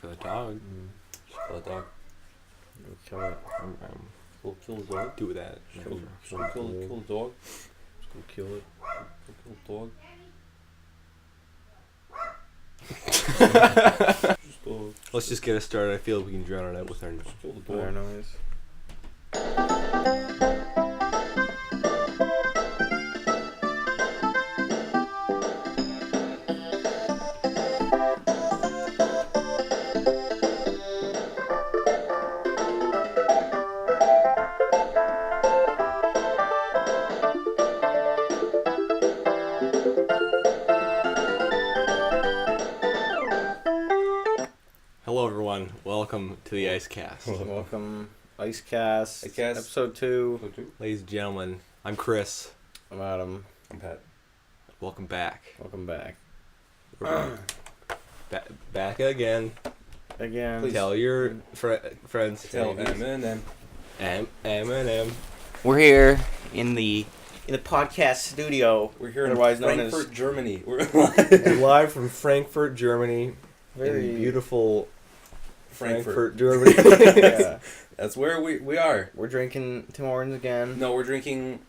for the dog. Just kill a dog. We'll kill it. Kill the dog. Do that. Kill the dog. Let's go kill it. Kill the dog. Just go. Let's just get us started. I feel like we can drown it out with our. Just kill the Fire dog. noise. Hello, everyone. Welcome to the Icecast. Welcome, Icecast. Icecast. Episode 2. Ladies and gentlemen, I'm Chris. I'm Adam. I'm Pat. Welcome back. Welcome back. Back again. Again. Please. Tell your friends. Tell Eminem. Eminem. We're here in the podcast studio. We're here in Otherwise known as- Frankfurt, Germany. We're Live from Frankfurt, Germany. Very in beautiful Frankfurt. Germany. Yeah. That's where we are. We're drinking Tim Hortons again. No, we're drinking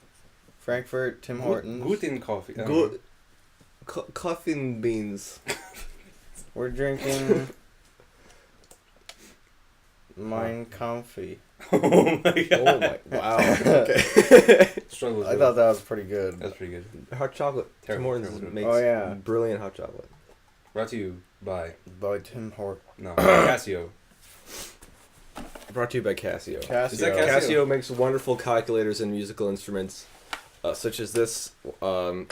Frankfurt, Tim Hortons. Guten coffee. Good. Coffee and beans. We're drinking Mein Comfy. Oh my god. Oh my! Wow. Okay. Struggle with I it. thought that was pretty good. That's pretty good. Hot chocolate. Tim Terrible, Hortons terrible. makes Oh, yeah. brilliant hot chocolate. Brought to you by By Tim Hortons. Casio. Brought to you by Casio. Casio. Is that Casio? Casio makes wonderful calculators and musical instruments, such as this. Wow.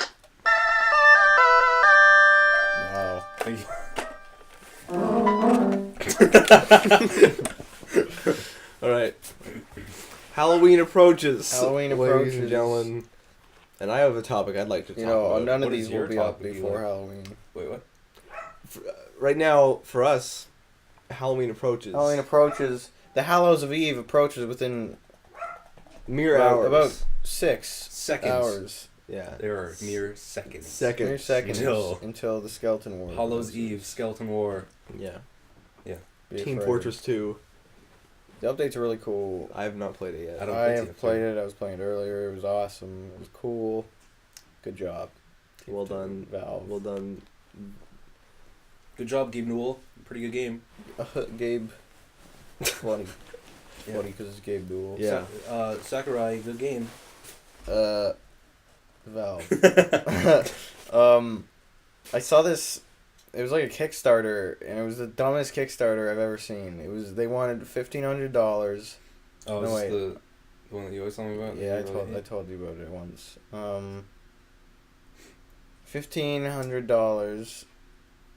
Thank you. All right. Halloween approaches. Halloween ladies approaches. and gentlemen. And I have a topic I'd like to talk You know, about. none of What these is will your be up topic, before Eli? Halloween. Wait, what? Right now, for us, Halloween approaches. Halloween approaches. The Hallows of Eve approaches within mere about- hours. about 6 Seconds. hours. Yeah. There are mere seconds. Second. Mere seconds Until- until the Skeleton War. Hallows Eve, Skeleton War. Yeah. Be it Team forever. Fortress 2. The updates are really cool. I have not played it yet. I don't I think have so. played it. I was playing it earlier. It was awesome. It was cool. Good job, Well done. Valve. Well done. Good job, Gabe Newell. Pretty good game. Gabe. Funny. Yeah. Funny because it's Gabe Newell. Yeah. Sakurai, good game. Valve. I saw this. It was like a Kickstarter, and it was the dumbest Kickstarter I've ever seen. They wanted $1,500. Oh, No, is wait. this the one that you always tell me about? Yeah, You really I hate? told you about it once. $1,500.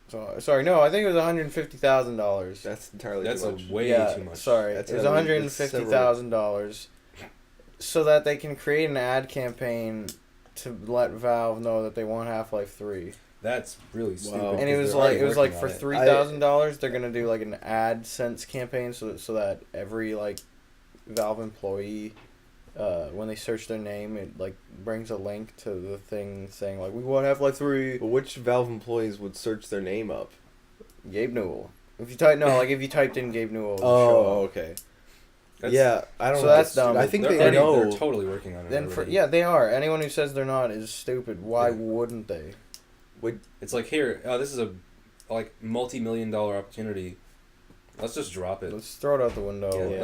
So sorry, no, I think it was $150,000. That's entirely That's too a much. way yeah, too much. Sorry, That's it was several- $150,000, so that they can create an ad campaign to let Valve know that they want Half-Life 3. That's really stupid. Wow. And it because was they're like already working for on it. $3,000, they're gonna do like an AdSense campaign so that every like Valve employee, when they search their name, it like brings a link to the thing saying like we want Half-Life 3. But which Valve employees would search their name up? Gabe Newell. If you typed in Gabe Newell, it would show Oh, up. okay. That's- Yeah, I don't So know. that's dumb. I think they're they already- know. They're totally working on it. Then already. they are. Anyone who says they're not is stupid. Why Yeah. wouldn't they? It's like here, this is a like multi-million-dollar opportunity. Let's just drop it. Let's throw it out the window. Yeah. Yeah.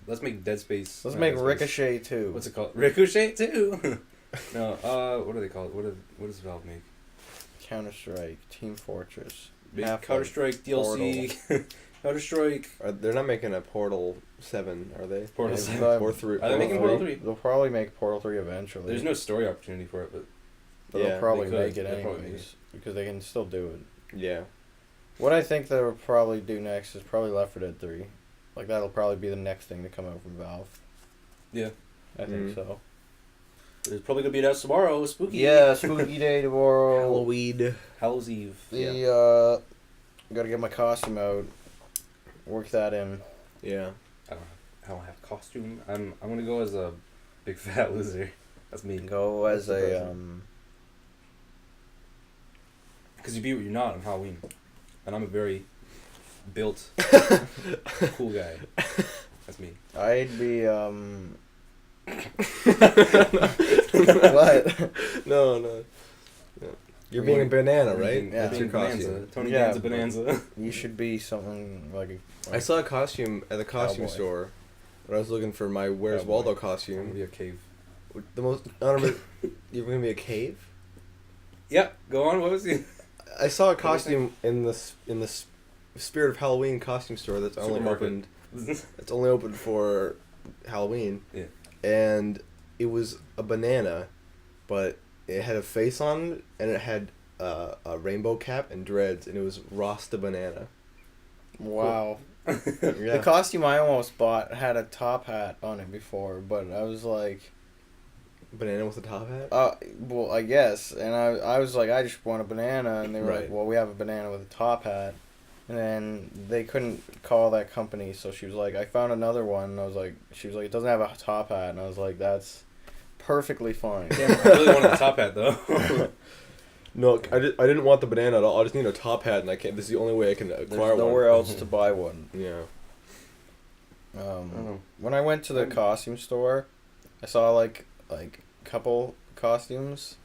Let's make Dead Space. Let's not make Dead Space. Ricochet too. What's it called? Ricochet too. No, what do they call it? What does Valve make? Counter Strike, Team Fortress. Make Half-Life, Counter Strike DLC. Counter Strike. They're not making a Portal 7, are they? Portal Yeah, 7. but- Or 3. Are they making Portal 3? They'll probably make Portal 3 eventually. There's no story opportunity for it, but but Yeah, they'll probably they could. make it They'll probably anyways make it. because they can still do it. Yeah. What I think they'll probably do next is probably Left 4 Dead 3. Like that'll probably be the next thing to come out from Valve. yeah, I think Mhm. so. it's probably gonna be out tomorrow. Spooky. Yeah, Spooky Day tomorrow. Halloween. Hallows Eve. Gotta get my costume out. Work that in. Yeah. I don't have costume. I'm gonna go as a big fat loser. That's me. Go as That's the a present. Because you be what you're not on Halloween, and I'm a very built, cool guy. That's me. I'd be what? No. You're being a banana, right? Being- Yeah. That's your being costume. Bonanza. Tony Yeah, Danza Bonanza. You should be something like. I saw a costume at the costume Cowboy. store when I was looking for my Where's Cowboy. Waldo I'm gonna costume. be a cave. The most honorable. You're gonna be a cave. Yep. Go on. What was he? I saw a What was it? costume in the Spirit of Halloween costume store that's only Supermarket. opened. It's only open for Halloween. Yeah. And it was a banana, but it had a face on it, and it had a rainbow cap and dreads, and it was Ross the Banana. Wow. Yeah. The costume I almost bought had a top hat on it before, but I was like, Banana with a top hat. well, I guess, and I was like, I just want a banana, and they were Right. like, well, we have a banana with a top hat, and then they couldn't call that company, so she was like, I found another one, and I was like, she was like, it doesn't have a top hat, and I was like, that's perfectly fine. Damn, I really wanted the top hat though. No, I didn't want the banana at all. I just need a top hat, and I can't. This is the only way I can There's acquire nowhere one. else to buy one. Yeah. I don't know. When I went to the costume store, I saw like couple costumes.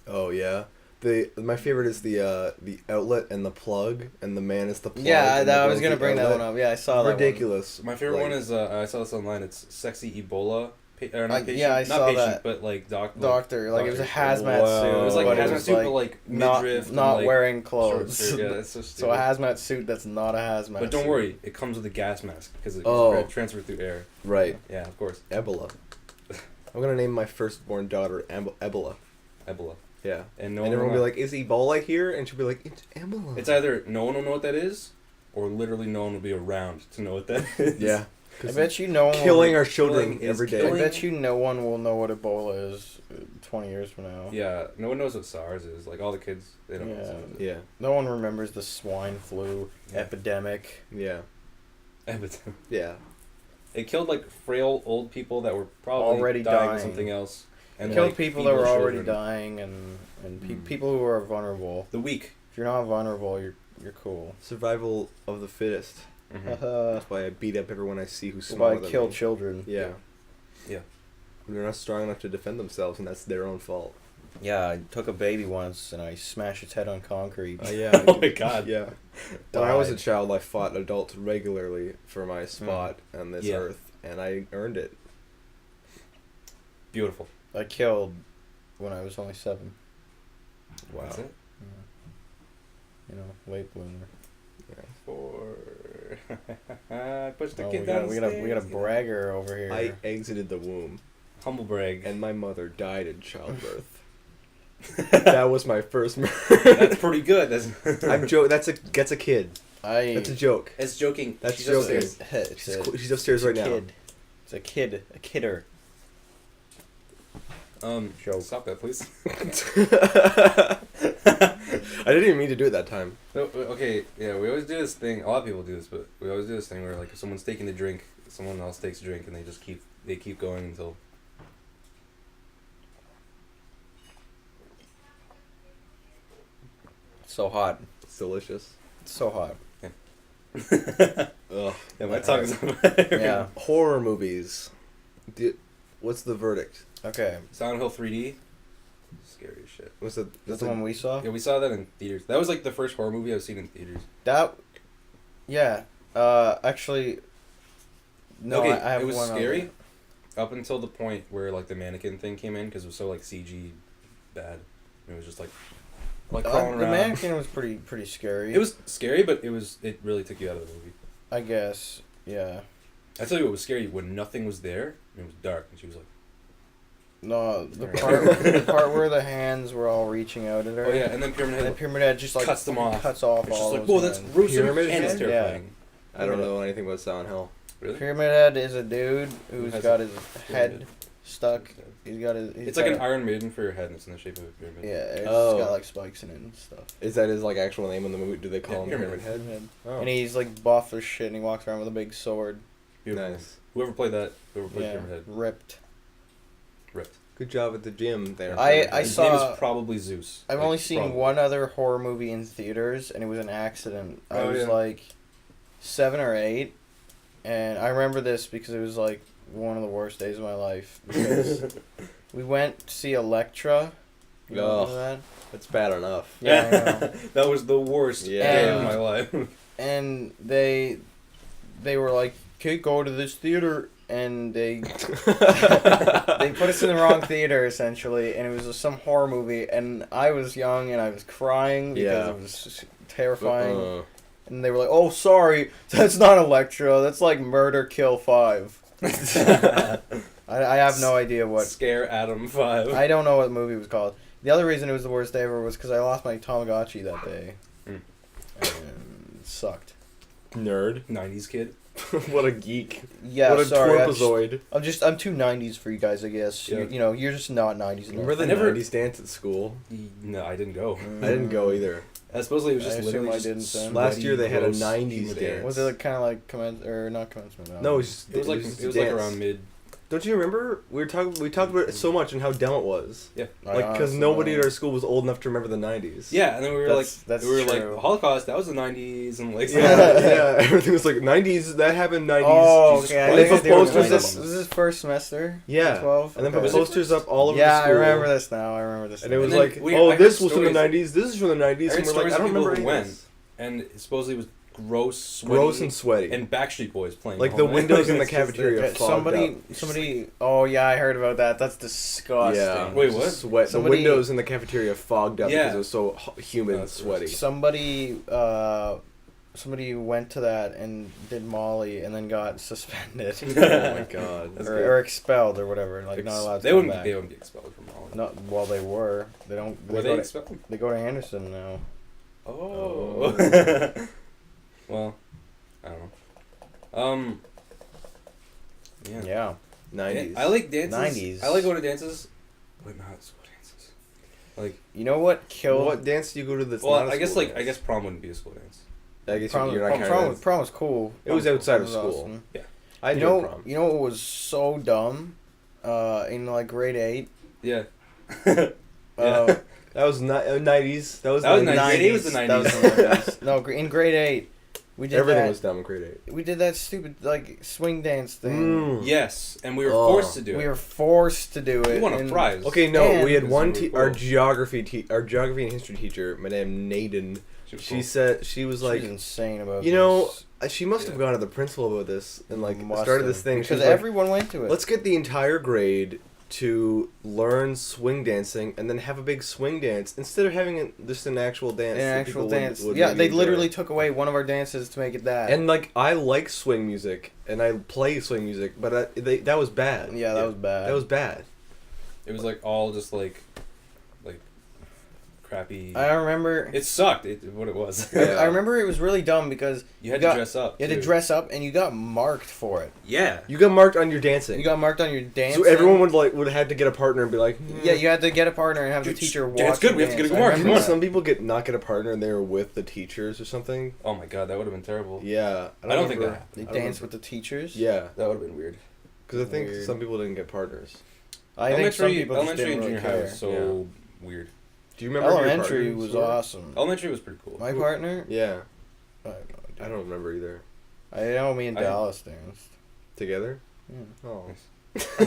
Oh yeah. My favorite is the outlet and the plug, and the man is the plug. Yeah, and the I was girl's gonna the bring that outlet. one up. Yeah, I saw that one. Ridiculous. My favorite Like, one is I saw this online. It's sexy Ebola. Not patient, yeah, I not saw patient, that. but like Doctor, like it was a doctor. hazmat Wow. suit. It was like but a it hazmat was, suit, like, but like not midriff. and, not like, wearing short clothes. skirt. Yeah, that's so stupid. So a hazmat suit that's not a hazmat. But don't suit. worry, it comes with a gas mask because it Oh. transferred through air. Right. Yeah, of course. Ebola. I'm gonna name my firstborn daughter Ebola. Ebola. Yeah. And no And one everyone will will be like, "Is Ebola here?" And she'll be like, "It's Ebola." It's either no one will know what that is, or literally no one will be around to know what that is. yeah. I bet you no one Killing will, our children killing is every day. I killing. bet you no one will know what Ebola is 20 years from now. Yeah, no one knows what SARS is. Like all the kids, they don't know what Yeah. SARS is. Yeah. No one remembers the swine flu Yeah. epidemic. Yeah. Epidemic. Yeah. It killed like frail old people that were probably Already dying dying. of something else. And And killed like, people that were feeble already children. dying and Mm. people who are vulnerable. The weak. If you're not vulnerable, you're cool. Survival of the fittest. Mhm. That's why I beat up everyone I see who's Why smaller than kill me. children. Yeah. Yeah. They're not strong enough to defend themselves, and that's their own fault. Yeah, I took a baby once and I smashed its head on concrete. Yeah. Oh my God. Yeah. When I was a Died. child, I fought adults regularly for my spot on this Yeah. earth, and I earned it. Beautiful. I killed when I was only 7. Wow. That's it. You know, late bloomer. For I pushed the Oh, kid we down got, the we got a stairs. bragger over here. I exited the womb, Humble brag. and my mother died in childbirth. That was my first murder. That's pretty good. That's I'm joking. That's a kid. That's a joke. It's joking. That's She's joking. upstairs. She's upstairs right now. Kid. It's a kid. A kidder. Joke. Stop that, please. I didn't even mean to do it that time. No, okay, yeah, we always do this thing. A lot of people do this, but we always do this thing where like if someone's taking a drink, someone else takes a drink, and they keep going until. So hot. It's delicious. It's so hot. Ugh. Yeah, my tongue is on Yeah. Horror movies. What's the verdict? Okay. Silent Hill 3D. Scary as shit. What's the? That's That's the one we saw? Yeah, we saw that in theaters. That was like the first horror movie I've seen in theaters. That. Yeah. Actually. No, okay, I have it was one scary other. up until the point where like the mannequin thing came in because it was so like CG bad. It was just like crawling The around. mannequin was pretty scary. It was scary, but it really took you out of the movie. I guess. Yeah. I tell you what was scary when nothing was there and it was dark and she was like, No, the Right. the part where the hands were all reaching out at her. oh yeah, and then Pyramid And Head the Pyramid Head just like cuts them off. Cuts off It's all just like, those whoa, that's hands. gruesome Pyramid and it's Head? terrifying. I don't know anything about Silent Hill. Really? Pyramid Head is a dude who's has got a his head pyramid. stuck. He's got his. It's like an Iron Maiden for your head and it's in the shape of a pyramid. Yeah, it's Oh. got like spikes in it and stuff. Is that his like actual name in the movie? Do they call Yeah, him Pyramid Pyramid Head? Oh. And he's like buff as shit, and he walks around with a big sword. Beautiful. Nice. Whoever played Yeah, Pyramid Head, ripped. ripped. Good job at the gym there. I His saw- name is probably Zeus. I've Like, only seen probably. one other horror movie in theaters, and it was an accident. I Oh, was yeah. like, 7 or 8, and I remember this because it was like one of the worst days of my life. Because we went to see Elektra. You know Ugh. that? That's bad enough. Yeah, I know. That was the worst Yeah. day of my life. And they were like, "Okay, go to this theater," and they put us in the wrong theater essentially, and it was some horror movie, and I was young and I was crying because Yeah. it was just terrifying. Uh-uh. And they were like, "Oh, sorry, that's not Electro. That's like Murder Kill 5." I have no idea what. Scare Adam 5. I don't know what movie it was called. The other reason it was the worst day ever was because I lost my Tamagotchi that day. Mm. And it sucked. Nerd. 90s kid. What a geek. Yeah, what a sorry. twerpazoid. I'm too 90s for you guys, I guess. Yeah. You know, you're just not 90s Remember enough. the I never- 90s dance at school? No, I didn't go. I didn't go either. Supposedly it was I just assume literally I just didn't then. Last year they had a gross 90s humid dance. air. Was it like, kind of like not commencement? No, it was just, It was like just it was dance. like around mid. Don't you remember? We talked about it so much and how dumb it was. Yeah. Like, because nobody at our school was old enough to remember the 90s. Yeah, and then we were That's we were true. like Holocaust. That was the 90s, and like Yeah, yeah. Everything was like 90s. That happened 90s. Oh, Jesus okay. I Christ. think They I put do remember posters this. up- Was this first semester? Yeah. 12? And then put Okay. posters up all over Yeah, the school. I remember this now. I remember this. And it now. was And then like, we- oh, I heard this was from the stories- 90s. This is from the 90s. I And heard we're like, stories I of don't people remember who any of went, this. and it supposedly was gross, sweaty, Gross and sweaty. and Backstreet Boys playing. Like all the night. windows in the It's just- cafeteria Okay, fogged up. somebody. Oh yeah, I heard about that. That's disgusting. Yeah. Wait, what? Sweat. Somebody- The windows in the cafeteria fogged up Yeah. because it was so humid and That's sweaty. Somebody went to that and did Molly and then got suspended. Oh my god. That's or expelled or whatever. Like not allowed to They come wouldn't. back. They wouldn't be expelled from all. Not well, they were. They don't. Were They they go, expelled? to, they go to Anderson now. Oh. Well, I don't know. Yeah. Yeah. 90s. I like dances. 90s. I like going to dances, but not school dances. Like, You know what killed? What dance do you go to that's well, not a I guess school like I dance? guess prom wouldn't be a school dance. I guess Prom, you're not counting that. prom was cool. It was outside of It was school. awesome. I You did know, prom. you know what was so dumb? In like grade 8. Yeah. Uh, That was 90s. That was That was 90s. 90s. Grade 8 was the That was 90s. the 90s. No, in grade 8, we did Everything that. was dumb in grade 8. We did that stupid like swing dance thing. Yes, and we were Oh. forced to do it. We were forced to do it. We won a and- prize. Okay, no, And- we had This one is really our cool. geography and history teacher, Madame Naden. She was She cool. said she was She like, was insane about you know, this. she must have Yeah. gone to the principal about this and like Must started have, this thing. She because was like, everyone went to it. let's get the entire grade to learn swing dancing and then have a big swing dance instead of having just an actual dance. an that actual people dance. would Yeah, maybe they enjoy. literally took away one of our dances to make it that. And like I like swing music and I play swing music, but that was bad. yeah, that was bad. That was bad. It was like all just like crappy. I remember. It sucked. What it was. I remember it was really dumb because You had got- to dress up. you had to too. dress up and you got marked for it. Yeah. You got marked on your dancing. You got marked on your dance. so everyone would have to get a partner and be like, Yeah, you had to get a partner and have the Dude, teacher watch. it's good, you we have to get a dance. good I mark, remember come on. that. Some people not get a partner and they're with the teachers or something. Oh my god, that would have been terrible. Yeah, I don't think remember. that They I don't dance remember. with the teachers. Yeah, That would have been weird. because I think Weird. some people didn't get partners. I think some people just elementary didn't and really junior high care. was so weird. Do you remember? who your Elementary partners was were? awesome. Elementary was pretty cool. My partner. Yeah, I have no idea. I don't remember either. I know me and I- Dallas danced. Together? Yeah. Oh. We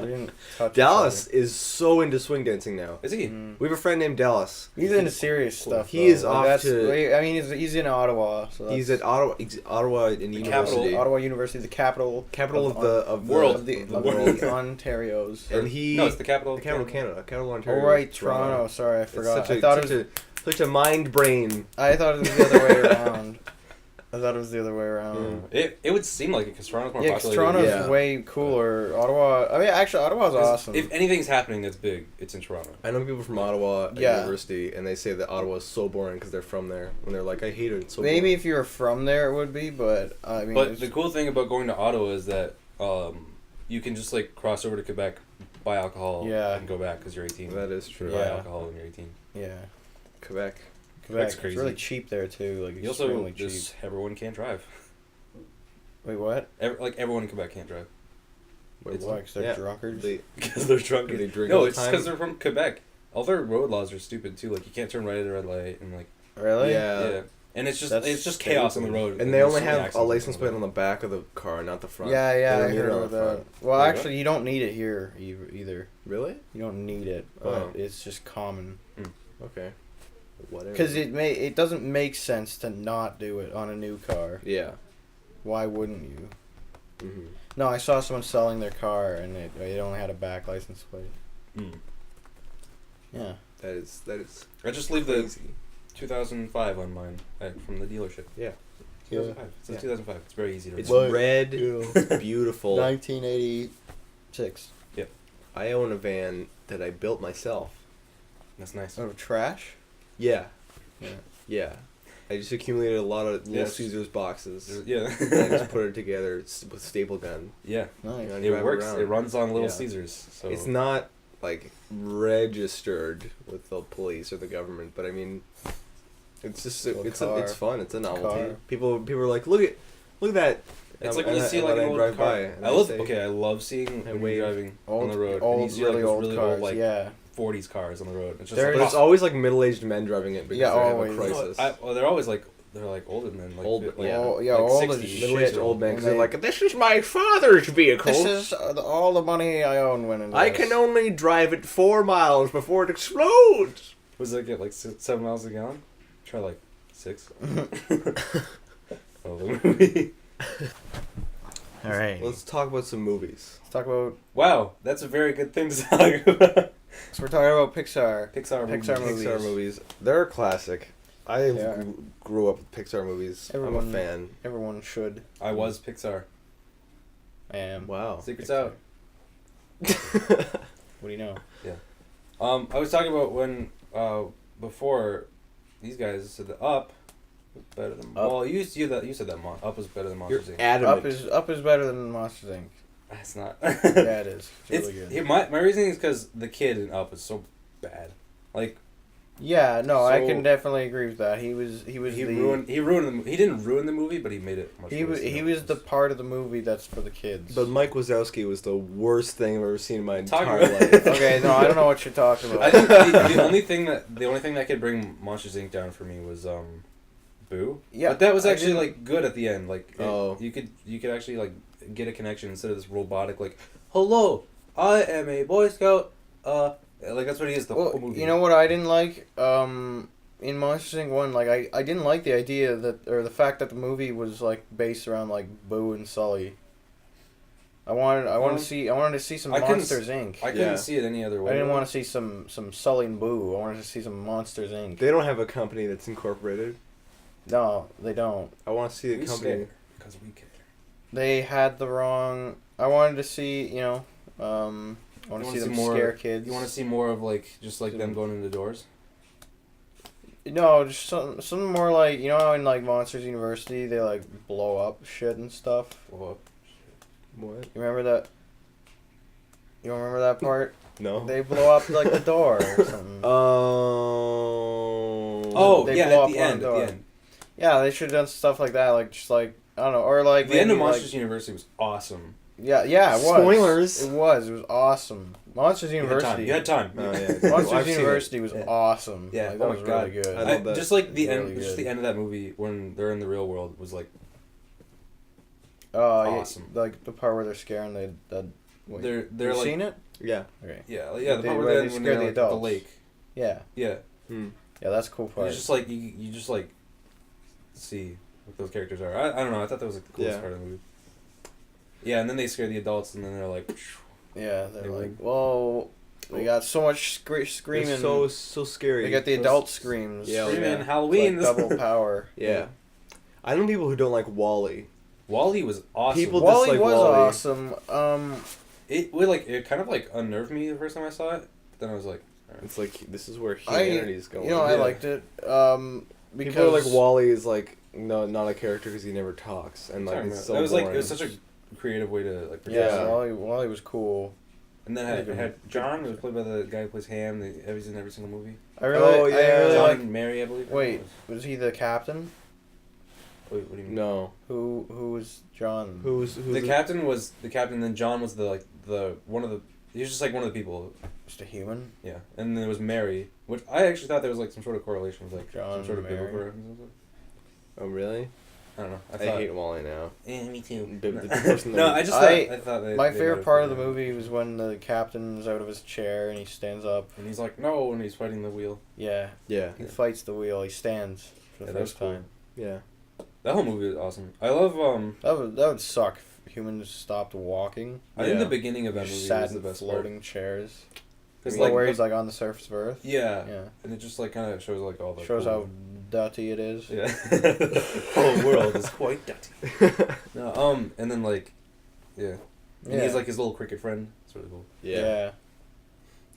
didn't touch Dallas is so into swing dancing now. Is each he? other. Mm. We have a friend named Dallas. He's into serious stuff. He is though. off That's- to- I mean, he's in Ottawa. So He's that's- at Ottawa in University. capital- Ottawa University, the capital Capital of the world. of the, of the of world. the Ontario's. And he No, it's the capital. the capital of Canada, capital of Ontario. Oh right, Toronto. Sorry, I It's forgot. such a, I thought it such, was. a, such a mind brain. I thought it was the other way around. I thought it was the other way around. It would seem like it because Toronto's more Yeah, because popular. Toronto's Yeah. way cooler. Ottawa. I mean, actually, Ottawa's awesome. If anything's happening that's big, it's in Toronto. I know people from Ottawa at Yeah. university, and they say that Ottawa is so boring because they're from there. And they're like, I hate it. It's so Maybe boring. if you were from there, it would be. But I mean, But it's- the cool thing about going to Ottawa is that you can just like cross over to Quebec, buy alcohol, Yeah. and go back because you're 18. That is true. Buy Yeah. alcohol when you're 18. yeah, Quebec. Quebec. That's crazy. It's really cheap there too. Like You also extremely cheap. just everyone can't drive. Wait, what? Everyone in Quebec can't drive Wait, It's Why? 'Cause they're Yeah. drunkards. They, because they're drunk. they drink all No, the it's time. because they're from Quebec. All their road laws are stupid too. Like you can't turn right at a red light and like Really? Yeah. yeah. and it's That's just chaos on the road. And they there's only so many have a accidents license the plate road. on the back of the car, not the front. Yeah, They yeah, don't I need it heard on of the that. front. Well, There you go. actually, you don't need it here either. Really? You don't need it, but Oh. it's just common. Okay. Whatever. Because it doesn't make sense to not do it on a new car. Yeah. Why wouldn't you? Mm-hmm. No, I saw someone selling their car and it only had a back license plate. Mm. Yeah. That is. I just leave the Crazy. 2005 on mine from the dealership. Yeah. 2005. It's a Yeah. 2005. It's very easy to It's remember. red. Yeah. It's beautiful. 1986. I own a van that I built myself. That's nice. Out of trash? Yeah. Yeah. Yeah. I just accumulated a lot of Little Yes. Caesars boxes. Yeah. And I just put it together with staple gun. Yeah. Nice. Yeah. It drive works. around. It runs on Little Yeah. Caesars. So It's not like registered with the police or the government, but I mean, it's just Little it's car. fun. It's a novelty. car. People are like, look at that. It's like And when you I- see and like then an I old drive car. by and I I love. say- Okay, I love seeing I when wave. you're driving Old, on the road old, and you see really like old those really cars. old like yeah. 40s cars on the road. It's just There like, But it's always like middle-aged men driving it because Yeah, they have always. a You know crisis. what? Well, they're always like older than like Old- like, yeah. Oh, yeah, like old as 60s. shit. Middle-aged old men, because And they're they- like, this is my father's vehicle. This is all the money I own went into I this. can only drive it 4 miles before it explodes. Was that get like 7 miles a gallon? Try like 6. Oh, the movie. All right. Let's talk about some movies. Let's talk about. Wow, that's a very good thing to talk about. So we're talking about Pixar. Pixar movies. Pixar movies. Pixar movies. They're a classic. I They are. grew up with Pixar movies. I'm Everyone- a fan. Everyone should. I was Pixar. I am. Wow. Secrets Pixar. out. What do you know? I was talking about when before these guys said that Up was better than. Up. Well, you said that Up was better than You're Monsters Inc. adamant. Up is better than Monsters Inc. That's not. Yeah, it is. It's really good. My reasoning is because the kid in Up is so bad. Like Yeah, no, I So- can definitely agree with that. He was he the ruined the movie. He didn't ruin the movie, but he made it much he worse was than he it was the part of the movie that's for the kids. But Mike Wazowski was the worst thing I've ever seen in my Talk entire about- life. Okay, no, I don't know what you're talking I about. think the only thing that could bring Monsters Inc. down for me was Boo. Yeah, But that was I actually didn't- like good at the end. Like Oh. you could actually like get a connection instead of this robotic like, hello, I am a Boy Scout. Like that's what he is the whole Well, movie. you know what I didn't like? In Monsters Inc. 1, like I didn't like the idea that or the fact that the movie was like based around like Boo and Sully. I wanted to see some I couldn't Monsters Inc. I couldn't Yeah. see it any other way. I didn't want to see some Sully and Boo. I wanted to see some Monsters Inc. They don't have a company that's incorporated. No, they don't. I want to see We a company. care because we care. They had the wrong. I wanted to see, I want You to wanna see see them more- scare kids. You want to see more of like just like them going into doors? No, just something more like how in like Monsters University they like blow up shit and stuff. Well, What? You remember that? You don't remember that part? No. They blow up like the door or something. oh They yeah, blow at up the one end. At door. the end. Yeah, they should have done stuff like that, like just like I don't know, or like The end of maybe, Monsters like, University was awesome. Yeah, it was. Spoilers. It was awesome. Monsters University. You had time. Oh, yeah. Monsters I've seen University it. was Yeah. awesome. Yeah, like, that oh my was God. really good. I love that. Just like the Really end, just good. the end of that movie when they're in the real world was like Oh, awesome. Yeah, like the part where they're scaring the. Wait, they're you like seen it? Yeah. Okay. yeah the They- part where where they they when scare they're the like, at the adults. lake. Yeah, Yeah, Hmm. yeah, that's a cool part. it's just like you just like see what those characters are. I don't know. I thought that was like the coolest Yeah. part of the movie. Yeah, and then they scare the adults, and then they're like, Yeah, they're They like, would- whoa, we got so much screaming. They're so scary. They got the Those- adult screams. Yeah, screaming It's Halloween. like double power. Yeah. I know people who don't like Wall-E. Wally was awesome. People Wally dislike was Wall-E. awesome. It kind of like unnerved me the first time I saw it. But then I was like, alright. It's like this is where I humanity's going. I Yeah. liked it. Because People are like Wall-E is like no, not a character because he never talks and like Sorry, it's man. so that was boring. like it was such a creative way to like portray yeah, it. Wally was cool. And then Really it had John, who was played by the guy who plays Ham. He's in every single movie. I really, Oh, yeah. I really John like. and Mary, I believe. Wait, was he the captain? Wait, what do you mean? No. Who was John? Who's The captain was the captain. Then John was the one of the. He was just like one of the people. Just a human. Yeah, and then there was Mary, which I actually thought there was like some sort of correlation with like John some sort of and Mary. biblical reference. Oh really? I don't know. I hate Wall-E now. Me too. The person No, that- I just thought. I thought My they favorite might part have of the put it movie was when the captain's out of his chair and he stands up. in. And he's like, no, and he's fighting the wheel. Yeah, Yeah. he fights the wheel. He stands for the Yeah, that was first cool. time. Yeah. That whole movie is awesome. I love. That would suck if humans stopped walking. I think Yeah. the beginning of that Just movie sat was the in best part. floating chairs. Cause Like like where he's like on the surface of Earth. yeah, Yeah. and it just like kind of shows like all the Shows cool- how dirty it is. Yeah. The whole world is quite dirty. No, and then like, yeah. And Yeah. he's like his little cricket friend. It's really cool. Yeah.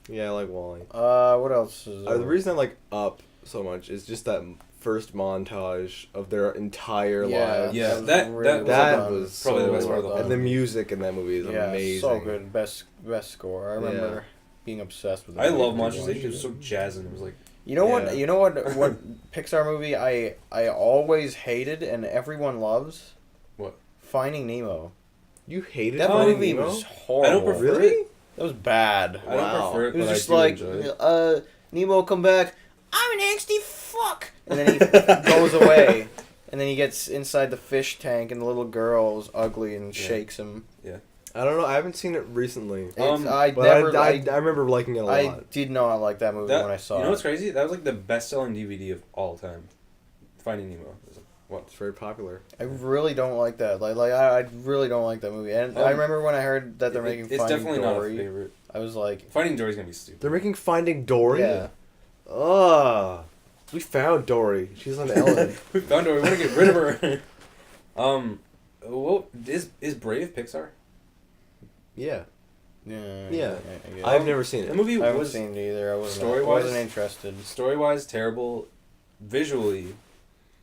Yeah, I like Wall-E. What else is The reason I like Up so much is just that first montage of their entire lives. Yeah, was that- really That well done. was Probably the so best part of the well whole done. And the movie. music in that movie is Yeah, amazing. so good. Best score. I remember Yeah. being obsessed with it. I love when Monsters we Inc. It was watched so it. jazzing. It was like You know Yeah. what? You know what Pixar movie I always hated and everyone loves? What? Finding Nemo. You hated That Finding movie Nemo? was horrible. I don't prefer Really? it. That was bad. I don't Wow. prefer it, It but was I just do like, enjoy it. Nemo come back. I'm an angsty fuck, and then he goes away, and then he gets inside the fish tank, and the little girl is ugly and Yeah. shakes him. I don't know. I haven't seen it recently. I But never. I remember liking it a lot. I did not like that movie when I saw You know it. what's crazy? That was like the best-selling DVD of all time. Finding Nemo. It was like, what? It's very popular. I really don't like that. I really don't like that movie. And I remember when I heard that they're making It's Finding definitely Dory, not a favorite. I was like, Finding Dory's gonna be stupid. They're making Finding Dory? yeah. Ugh. We found Dory. She's on Ellen. We found her. We want to get rid of her. What is Brave Pixar? Yeah. Yeah. Yeah. I guess. I've never seen The it. movie I haven't was seen it either. I wasn't. story-wise- wasn't interested. story-wise terrible, visually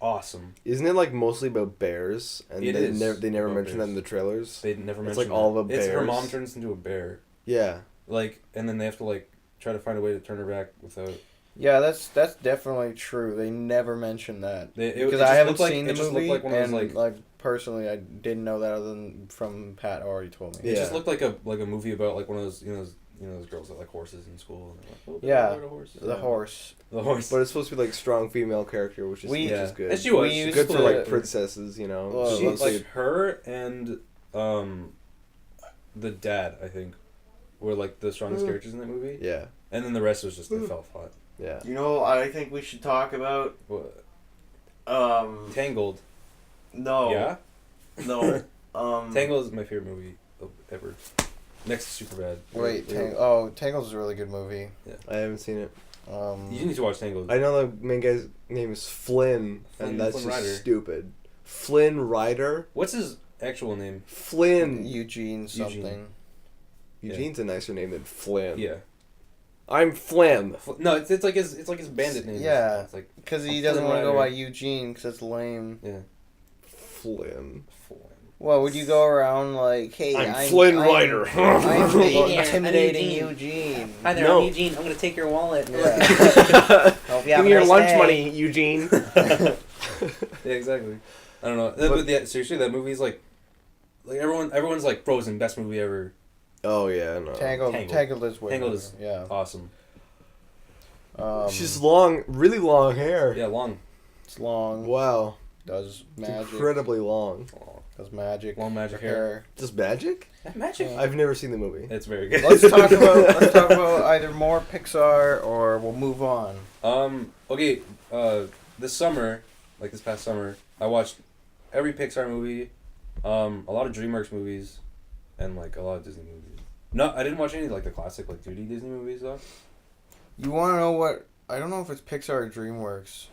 awesome. Isn't it like mostly about bears? And It they is never about mention that in bears. the trailers. They never It's mentioned like all that. the It's her bears. mom turns into a bear, Yeah. like, and then they have to like try to find a way to turn her back without. Yeah, that's definitely true. They never mentioned that It because just I haven't looked like- seen it the just movie, looked like one of and those, like personally, I didn't know that other than from Pat already told me. It Yeah. just looked like a movie about like one of those those girls that like horses in school. And they're like, oh, they Yeah, ride a horse. The horse. The horse. But it's supposed to be like strong female character, which is Yeah. good. And she was. We She's used Good to- for like princesses, you know. Well, She, let's like see. her and the dad, I think, were like the strongest characters in that movie. Yeah. And then the rest was just they fell flat. Yeah. You know, I think we should talk about What? Tangled. Tangled. No. Yeah. No. Tangled is my favorite movie ever. Next to Superbad. Wait, Tangled's a really good movie. I haven't seen it. You need to watch Tangled. I know the main guy's name is Flynn, Flynn- and that's Flynn just Rider. stupid. Flynn Rider? What's his actual name? Flynn. Eugene something. Eugene's a nicer name than Flynn. Yeah. I'm Flynn. No, it's like his bandit name. Yeah. It's like Because he Flynn doesn't want to go by Rider. Eugene because it's lame. yeah. Flynn. Well, would you go around like, hey, I'm Flynn Rider. I'm the Hey there, intimidating I'm Eugene. Hi there, No. I'm Eugene. I'm gonna take your wallet. Yeah. Hope you have Give a me your nice lunch day. money, Eugene. Yeah, exactly. I don't know, but yeah, seriously, that movie's like everyone's like Frozen, best movie ever, Oh yeah, no. Tangled is way Tangled better. is Yeah. awesome. She's long, really long hair. Yeah, long, It's long. Wow. Does It's magic. incredibly long. Does magic. long magic her hair. Just magic? Magic. Yeah. I've never seen the movie. It's very good. Let's talk about either more Pixar or we'll move on. Okay. This summer, like this past summer, I watched every Pixar movie, a lot of DreamWorks movies, and like a lot of Disney movies. No, I didn't watch any like the classic like 2D Disney movies though. You want to know what? I don't know if it's Pixar or DreamWorks,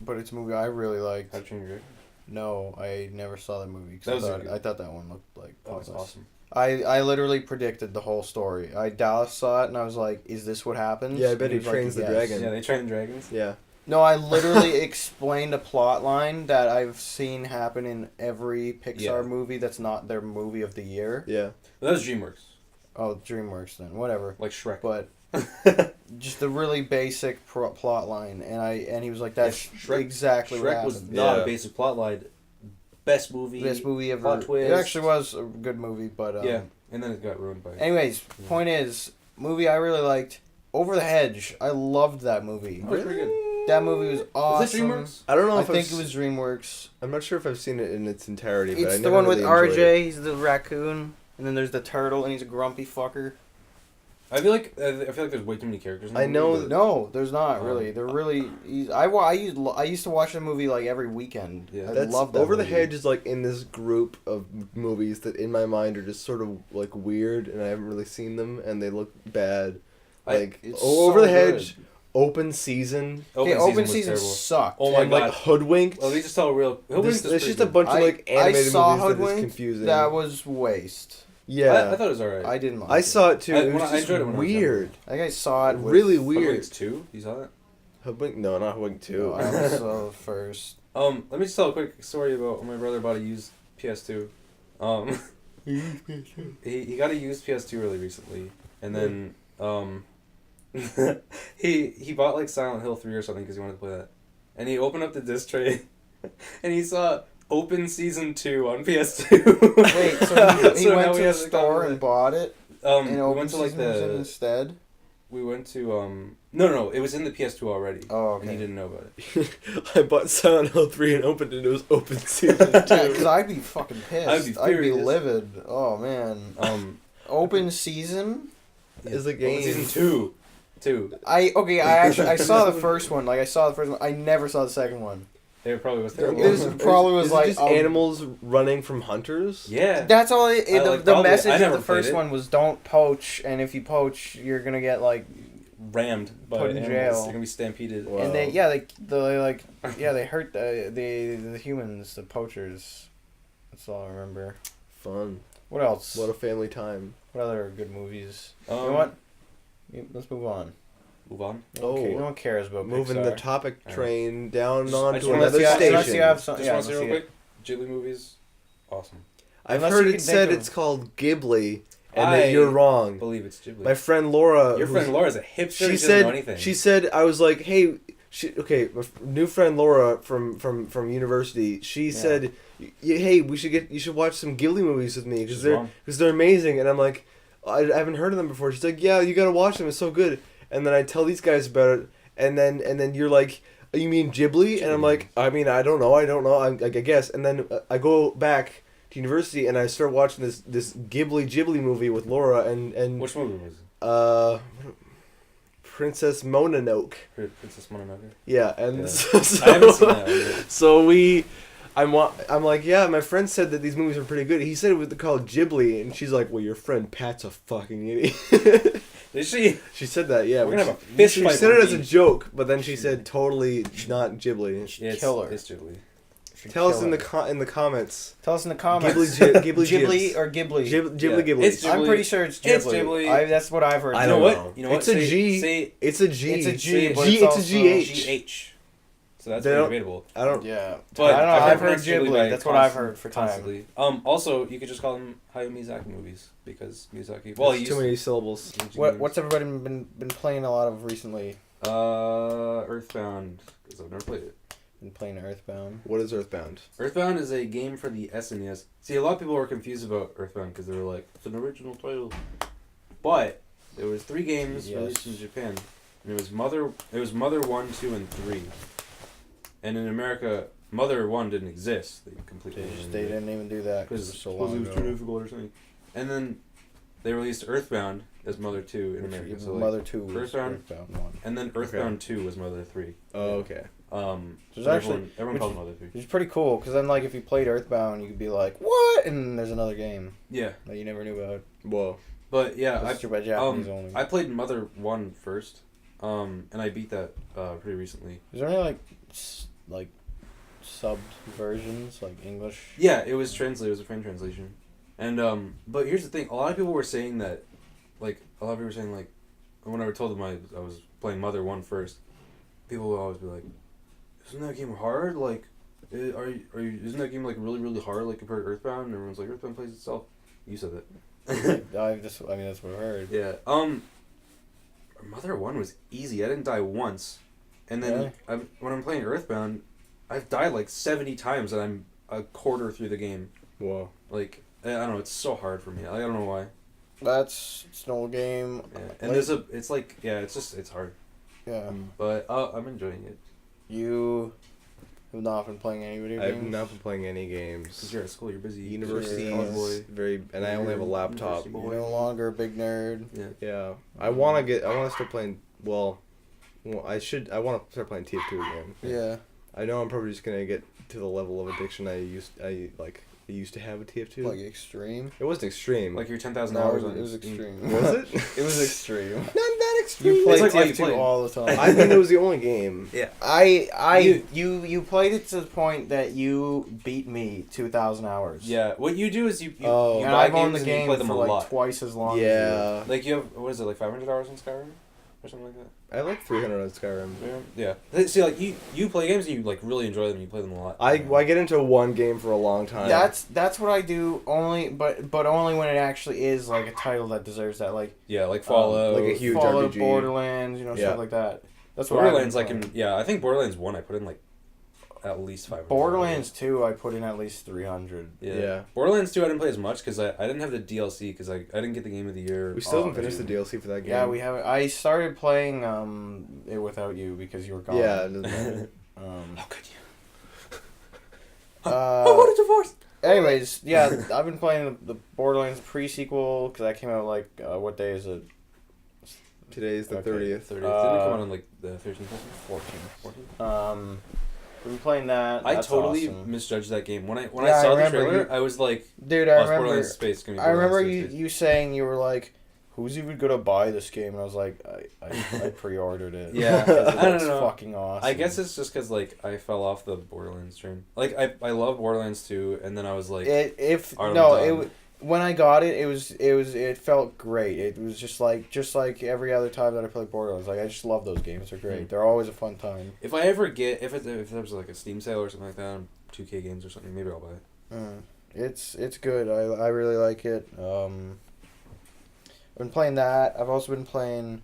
but it's a movie I really liked. How to Train Your Dragon. No, I never saw that movie. 'Cause That was a I thought that one looked like That was pointless. awesome. I literally predicted the whole story. Dallas saw it and I was like, "Is this what happens?" Yeah, I bet And he was like, trains the "Yes." dragon. Yeah, they train dragons. Yeah. No, I literally explained a plot line that I've seen happen in every Pixar Yeah. movie that's not their movie of the year. Yeah. That was DreamWorks, Oh, DreamWorks then, whatever. like Shrek. But just a really basic plot line, and he was like, "That's Yeah, Shrek- exactly what Shrek was happened." not Yeah. a basic plotline. Best movie. Best movie ever. Plot twist. It actually was a good movie, but Yeah, and then it got ruined by. Anyways, point is, movie I really liked, Over the Hedge. I loved that movie. That was pretty good. That movie was awesome. Is it DreamWorks? I don't know I if think it was DreamWorks. I'm not sure if I've seen it in its entirety, but I It's never the one with really enjoyed it. RJ. He's the raccoon, and then there's the turtle, and he's a grumpy fucker. I feel like there's way too many characters. In the I know movie, but- No, there's not Oh. really. They're really. I used to watch the movie like every weekend. Yeah. I That's love that Over the movie. Hedge is like in this group of movies that in my mind are just sort of like weird, and I haven't really seen them, and they look bad. Like It's Over so the Hedge, good. Open Season, Okay, Open open was season terrible. sucked. Oh my and god. like Hoodwinked. Let me just tell a real. This, it's just a bunch. bunch of like animated saw movies that is Hoodwinked. confusing. That was waste. yeah, I thought it was alright. I didn't like I saw it too. I- It when was I just enjoyed it when I was weird. I think I saw it with, Really weird. Hoodwinked 2? You saw that? Hoodwinked? No, not Hoodwinked 2. No, I only saw the first. Let me just tell a quick story about when my brother bought a used PS2. He got a used PS2 really recently, and then he bought like Silent Hill 3 or something because he wanted to play that, and he opened up the disc tray, and he saw Open Season 2 on PS2. Wait, so he So went now to we a have to store come and bought it, with and we open went to like season was in the instead. we went to no it was in the PS2 already. Oh, And he okay. didn't know about it. I bought Silent Hill 3 and opened it. It was Open Season 2. Because I'd be fucking pissed. I'd be furious. livid. Oh man. Open season. It's a Open game. Season 2. I saw the first one. Like I saw the first one. I never saw the second one. It probably was terrible. This probably was Is it like just a- animals running from hunters. Yeah. That's all. The like, the probably- message I of never the first played it. one was don't poach, and if you poach, you're gonna get like. Rammed by Put in animals. jail. They're gonna be stampeded. Wow. And they they hurt the humans, the poachers. That's all I remember. Fun. What else? What a family time. What other good movies? You Um, know what? Let's move on. Move on. Oh. No one cares about Moving Pixar. the topic Alright. train down Just- I on just to wanna another see how- station. unless you have some, Just yeah, want to say let's real see quick. Ghibli movies, awesome. I've Unless heard you it can said think of- it's called Ghibli, and I that you're wrong. I believe it's Ghibli. My friend Laura. Your who's- friend Laura's a hipster. She She doesn't know said. anything. She said. I was like, hey. My new friend Laura from university. She said, hey, you should watch some Ghibli movies with me She's because wrong. they're amazing. And I'm like, I haven't heard of them before. She's like, yeah, you gotta watch them. It's so good. And then I tell these guys about it, and then you're like, oh, you mean Ghibli? And I'm like, I mean, I don't know. I guess. And then I go back to university and I start watching this Ghibli movie with Laura and Which movie was it? Princess Mononoke. Princess Mononoke. Yeah, and Yeah. so, I haven't seen that one yet. so I'm like, yeah, my friend said that these movies are pretty good. He said it was called Ghibli, and she's like, well, your friend Pat's a fucking idiot. Is she? She said that, yeah. We're but gonna have a she- fist She fight said it one as a day. joke, but then she said totally not Ghibli. Yeah, it's, Kill her. It's Ghibli. Should Tell us kill in the it. in the comments. Tell us in the comments. Ghibli Ghibli Jibs. or Ghibli. Ghibli Yeah. Ghibli. It's I'm Ghibli. pretty sure it's Ghibli. It's Ghibli. That's what I've heard. I You know don't what? know. You know what? It's a Say- G. Say It's a G. It's a G, Say- but G. it's It's a also GH. GH. So that's They pretty don't- debatable. I don't. Yeah, But I don't know. I've I've heard pronounced Ghibli by Ghibli. That's what I've heard for time. Constantly. Also, you could just call them Hayao Miyazaki movies because Miyazaki. Well, It's he too used many syllables. What's everybody been playing a lot of recently? Earthbound because I've never played it. Been playing Earthbound. What is Earthbound? Earthbound is a game for the SNES. See, a lot of people were confused about Earthbound because they were like, it's an original title. But there was 3 games Yes. released in Japan, and it was Mother 1, 2, and 3. And in America, Mother 1 didn't exist. They completely They didn't even do that because because it was so long it was too ago. difficult or something. And then they released Earthbound as Mother 2 in America. So like, Mother 2 was Earthbound. Earthbound 1. and then Earthbound 2 was Mother 3. Oh, okay. So there's But actually- everyone which- calls it Mother 3. Which is pretty cool because then, like, if you played Earthbound, you could be like, "What?" And there's another game Yeah, that you never knew about. Whoa. but yeah, That's by Japanese only. I played Mother 1 first, and I beat that pretty recently. Is there any like subbed versions, like English? Yeah, it was translated. It was a French translation, and but here's the thing: a lot of people were saying that, like, when I were told them I was playing Mother 1 first, people would always be like, "Isn't that game hard? Like, isn't that game like really really hard like compared to Earthbound?" And everyone's like, "Earthbound plays itself." You said that. That's what I heard. Yeah. Mother 1 was easy. I didn't die once. And then Really? when I'm playing Earthbound, I've died like 70 times and I'm a quarter through the game. Whoa. Like, I don't know, it's so hard for me. I don't know why. It's an old game. Yeah. And it's hard. Yeah. But I'm enjoying it. You have not been playing any video games? I've not been playing any games. Because you're at school, you're busy. University You're a is very, and I only have a laptop. University You're no longer a big nerd. Yeah. Yeah, I want to start playing. Well, I want to start playing TF2 again. Yeah. I know I'm probably just gonna get to the level of addiction I used to have with TF2. Like extreme. It wasn't extreme. Like your 10,000 No, hours it on was Steam. extreme. Was it? It was extreme. Not that extreme. You played like why you TF2 played. all the time. I mean, it was the only game. You played it to the point that you beat me 2,000 hours. Yeah, what you do is you Oh. you And buy I've owned games the and you play game them for a like lot. twice as long. Yeah, Like you have, what is it, like 500 hours on Skyrim? Or something like that? I like 300 on Skyrim. Yeah. See, like, you play games and you, like, really enjoy them and you play them a lot. I get into one game for a long time. That's what I do only, but only when it actually is like a title that deserves that, like Yeah, like Fallout. like a huge Fallout, RPG. Borderlands, Yeah. stuff like that. That's what Borderlands, I've like, been playing. yeah, I think Borderlands 1 I put in, like, at least 500. Borderlands 2, I put in at least 300. Yeah. Borderlands 2 I didn't play as much because I didn't have the DLC because I didn't get the Game of the Year. We still haven't option. finished the DLC for that game. Yeah, we haven't. I started playing it without you because you were gone. Yeah, it doesn't matter. How could you? Uh, divorce? anyways, yeah, I've been playing the Borderlands pre-sequel because that came out like what day is it? Today's the Okay. 30th. 30th. Didn't it come out on, like, the 13th? 14th? We've been playing that. I That's totally awesome. misjudged that game. When I Yeah, I saw the remember trailer, you- I was like, Dude, oh, I it's remember. Borderlands Space. It's gonna be I remember Borderlands you saying you were like, "Who's even gonna buy this game?" And I was like, I pre-ordered it. Yeah. Because it I don't looks know. fucking awesome. I guess it's just because, like, I fell off the Borderlands train. Like, I love Borderlands 2, and then I was like, Are we done? When I got it, it felt great. It was just like every other time that I played Borderlands. Like I just love those games. They're great. Mm. They're always a fun time. if I ever get, if there's, like, a Steam sale or something like that, on 2K games or something, maybe I'll buy it. It's good. I really like it. I've been playing that. I've also been playing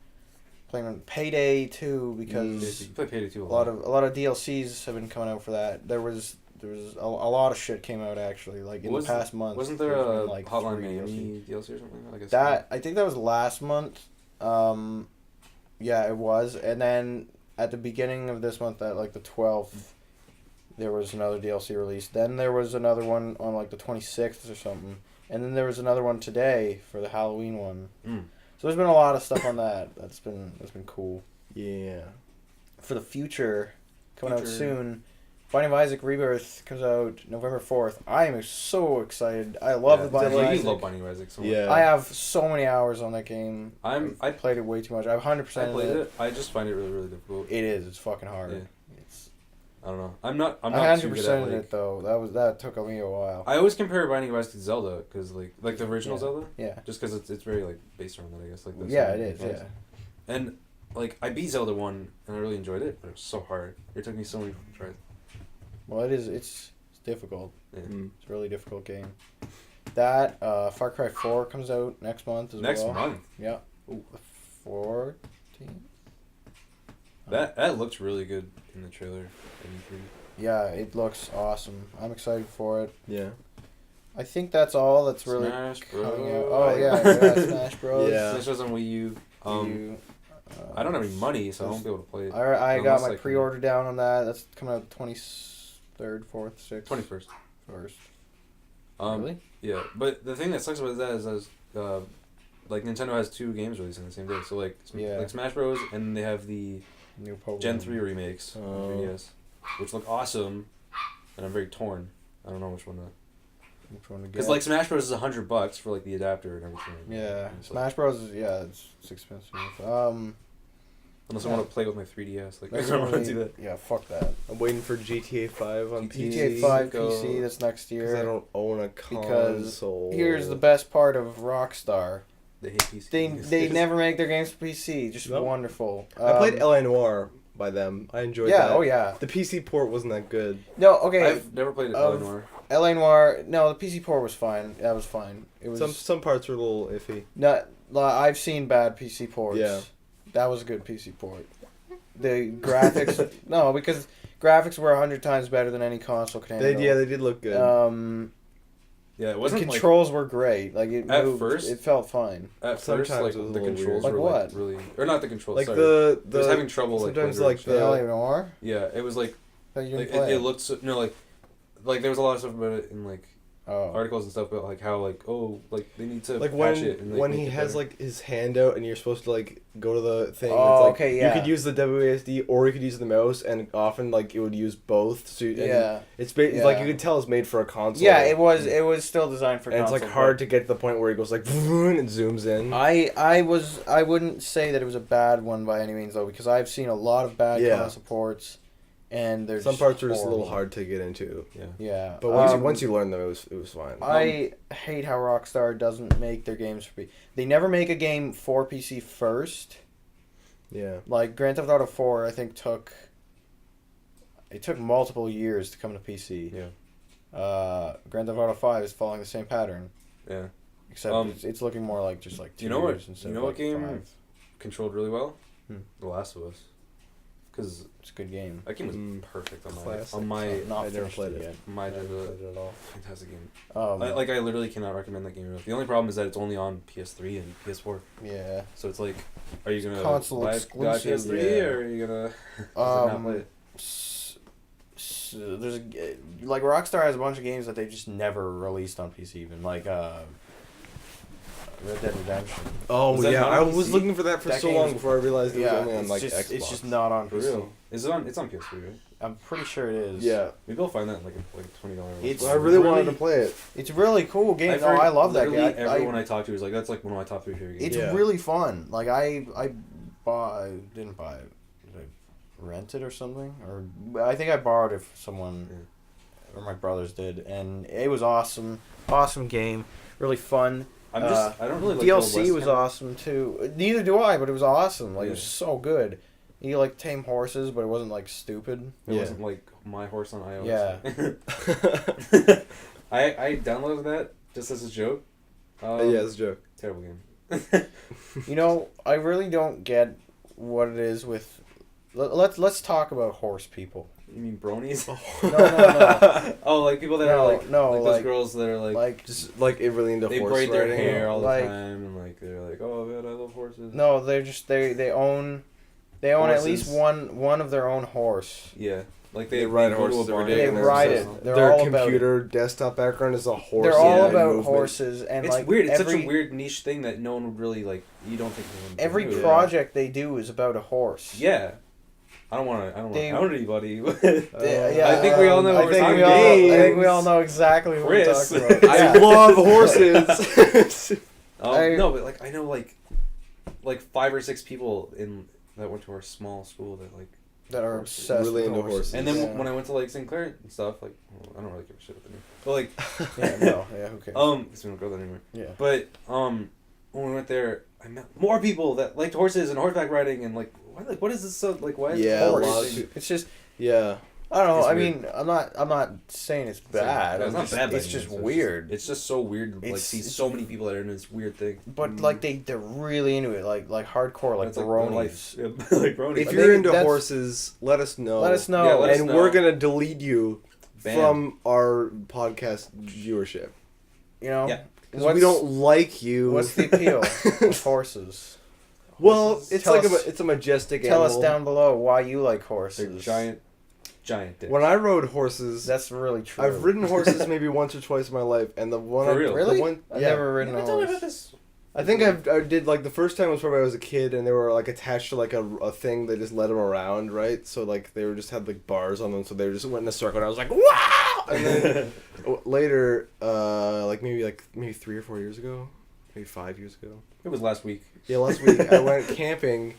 Payday 2 because You play Payday 2 a lot of DLCs have been coming out for that. There was a lot of shit came out actually like in the past month. Wasn't there There's a been, like, Hotline 3 Miami DLC or something? I guess I think that was last month. Yeah, it was. And then at the beginning of this month, at like the 12th, there was another DLC released. Then there was another one on like the 26th or something. And then there was another one today for the Halloween one. Mm. So there's been a lot of stuff on that. That's been cool. Yeah. For the future, coming out Future. soon. Binding of Isaac Rebirth comes out November 4th. I am so excited. I love the Binding of You Isaac. love Binding of Isaac so much. Yeah. I have so many hours on that game. I I've played it way too much. I've 100% I played it. I just find it really, really difficult. It is. It's fucking hard. Yeah. It's. I don't know. I'm not I too good 100% at, in like, it though. That took me a while. I always compare Binding of Isaac to Zelda because like the original Yeah. Zelda, Yeah. just because it's very like based around that I guess like the Yeah, same it is. mechanics. Yeah. And like I beat Zelda 1 and I really enjoyed it, but it was so hard. It took me so many tries. Well, it is. It's difficult. Yeah. Mm. It's a really difficult game. That Far Cry 4 comes out next month as Next well. month, Yeah. Ooh. 14th. that looked really good in the trailer. at E3. Yeah, it looks awesome. I'm excited for it. Yeah. I think that's all that's really Smash coming Bros. out. Oh yeah, Smash Bros. Yeah. Smash Bros on Wii U. You, I don't have any money, so I won't be able to play it. I got Unless my I can- pre-order down on that. That's coming out 23rd, 4th, 6th. 21st. First. Really? Yeah, but the thing that sucks about that is like Nintendo has 2 games releasing the same day. So like Yeah. like Smash Bros. And they have the New Pokemon. Gen 3 remakes Oh. on 3DS, which look awesome, and I'm very torn. I don't know which one to. Which one to get? Because like Smash Bros is $100 for like the adapter and everything. Yeah, And so- Smash Bros. It's expensive. Unless I want to play with my 3DS, like I That's don't want to only- do that. Yeah, fuck that. I'm waiting for GTA 5 on PC. GTA 5 go- PC. That's next Because I year. don't own a Because console. Here's the best part of Rockstar. They hate PC. They never make their games for PC. Just No. wonderful. I played LA Noire by them. I enjoyed Yeah. that. Oh yeah. The PC port wasn't that good. No. Okay. I've never played Of- Eleanor. LA Noire. No, the PC port was fine. That was fine. It was Some parts were a little iffy. not. I've seen bad PC ports. Yeah. That was a good PC port. The graphics. No, because graphics were 100 times better than any console can handle. They did look good. Yeah, it The wasn't controls were great. Like it At moved, first- it felt fine. like at Sometimes first like it was a the little controls weird. were Like like what? really or not the controls. Like sorry. the I was having trouble like sometimes playing like directions. They don't the even more. Yeah, it was like That you like didn't play. it looked so, no like there was a lot of stuff about it in like Oh. articles and stuff about like how like like they need to like patch it and like, when make he it has better. like his hand out and you're supposed to like go to the thing. Oh, it's like, okay, yeah. You could use the WASD or you could use the mouse, and often like it would use both. So and Yeah. it's Yeah. like you could tell it's made for a console. Yeah, it was. It was still designed for. And it's like console, hard but to get to the point where it goes like and zooms in. I wouldn't say that it was a bad one by any means though, because I've seen a lot of bad Yeah. console ports, and there's Some parts are just a little hard to get into. yeah. Yeah, But once you learn them, it was fine. I hate how Rockstar doesn't make their games for PC. They never make a game for PC first. Yeah. Like Grand Theft Auto 4, I think took multiple years to come to PC. Yeah. Grand Theft Auto 5 is following the same pattern, Yeah. except Um, it's looking more like just like 2 you know what- years instead you know of what like game- 5. Controlled really well. Hmm. The Last of Us. Because It's a good game. that game was Mm. perfect on Classic. my Not I never finished played it. yet. my Never played it at all. fantastic game. Um, I literally cannot recommend that game enough. The only problem is that it's only on PS3 and PS4. yeah. So it's like, are you gonna Console buy exclusive, PS3 yeah. or are you gonna just, like, not play it? There's like Rockstar has a bunch of games that they just never released on PC, even like Red Dead Redemption. Oh Was that yeah, not I on was PC? looking for that for That so game's- long before I realized it was Yeah, only on it's like just Xbox. it's just not on For PC. real? Is it on? It's on PS3, right? I'm pretty sure it is. Yeah, Maybe I'll find that in like a $20. It's well, I really wanted to play it. It's a really cool game. I've No, heard I love that literally game. Everyone I talk to is like, that's like one of my top 3 favorite games. It's Yeah. really fun. Like I didn't buy it. Did I rent it or something? Or I think I borrowed it from someone, or my brothers did, and it was awesome. Awesome game. Really fun. I'm just, I don't really like DLC Wild West was kinda. awesome too. Neither do I, but it was awesome. Like it was Yeah. so good. You like tame horses, but it wasn't like stupid. It Yeah. wasn't like my horse on iOS. Yeah. I downloaded that just as a joke. Yeah, it's a joke. Terrible game. You know, I really don't get what it is with. Let's talk about horse people. You mean bronies? No. Oh, like people that No, are like no, like those like- girls that are like, Like Just like it really into they horse braid their riding. hair all the Like- time and like they're like, oh man, I love horses. no, they're just they own at least Horses. one of their own horse. Yeah, like They ride go to a horses every barn day. and They they're ride obsessed. it. They're Their all about computer desktop background is a horse. They're all yeah, about movement. horses and It's like weird. It's such every a weird niche thing that no one would really like. You don't think anyone would every do. project they do is about a horse. Yeah, I don't want to. I don't want They- to own anybody. Yeah, I think we all know I what think we're we talking all. I about. think we all know exactly what Chris. we're talking about. I Yeah. love horses. No, but like I know like 5 or 6 people that went to our small school that like. that are Horses. obsessed Really with into horses. horses. And then Yeah. when I went to like St. Clair and stuff, like well, I don't really give a shit about the name, but like Yeah, no, yeah, who cares? because we don't go there anymore. Yeah. But when we went there, I met more people that liked horses and horseback riding and like what is this so like why is Yeah, this a Horse. lot of thing? It's just yeah. I don't know. It's I weird. mean, I'm not saying it's bad. It's I'm not just- bad. by It's any just means, weird. It's just so weird to like It's- see it's- so many people that are into this weird thing. But like they're really into it, like hardcore, like It's their bronies. life. Yeah, like bronies. If I you're think into that's- horses, let us know. Let us know. Yeah, let us and know. we're gonna delete you Bam. from our podcast viewership. You know, Yeah. 'Cause we don't like you. What's the appeal of horses? Well, it's Tell like us- it's a majestic Tell animal. us down below why you like They're horses. giant dicks. When I rode horses, That's really true. I've ridden horses maybe once or twice in my life, and the one For I, real? the Really? one, I've yeah. never ridden a Tell me horse. about this. I think I did like the first time was probably I was a kid, and they were like attached to like a thing that just led them around, right? So like they were just had like bars on them, so they just went in a circle, and I was like, wow! And then later, like maybe 3 or 4 years ago, maybe 5 years ago. It was last week. Yeah, last week I went camping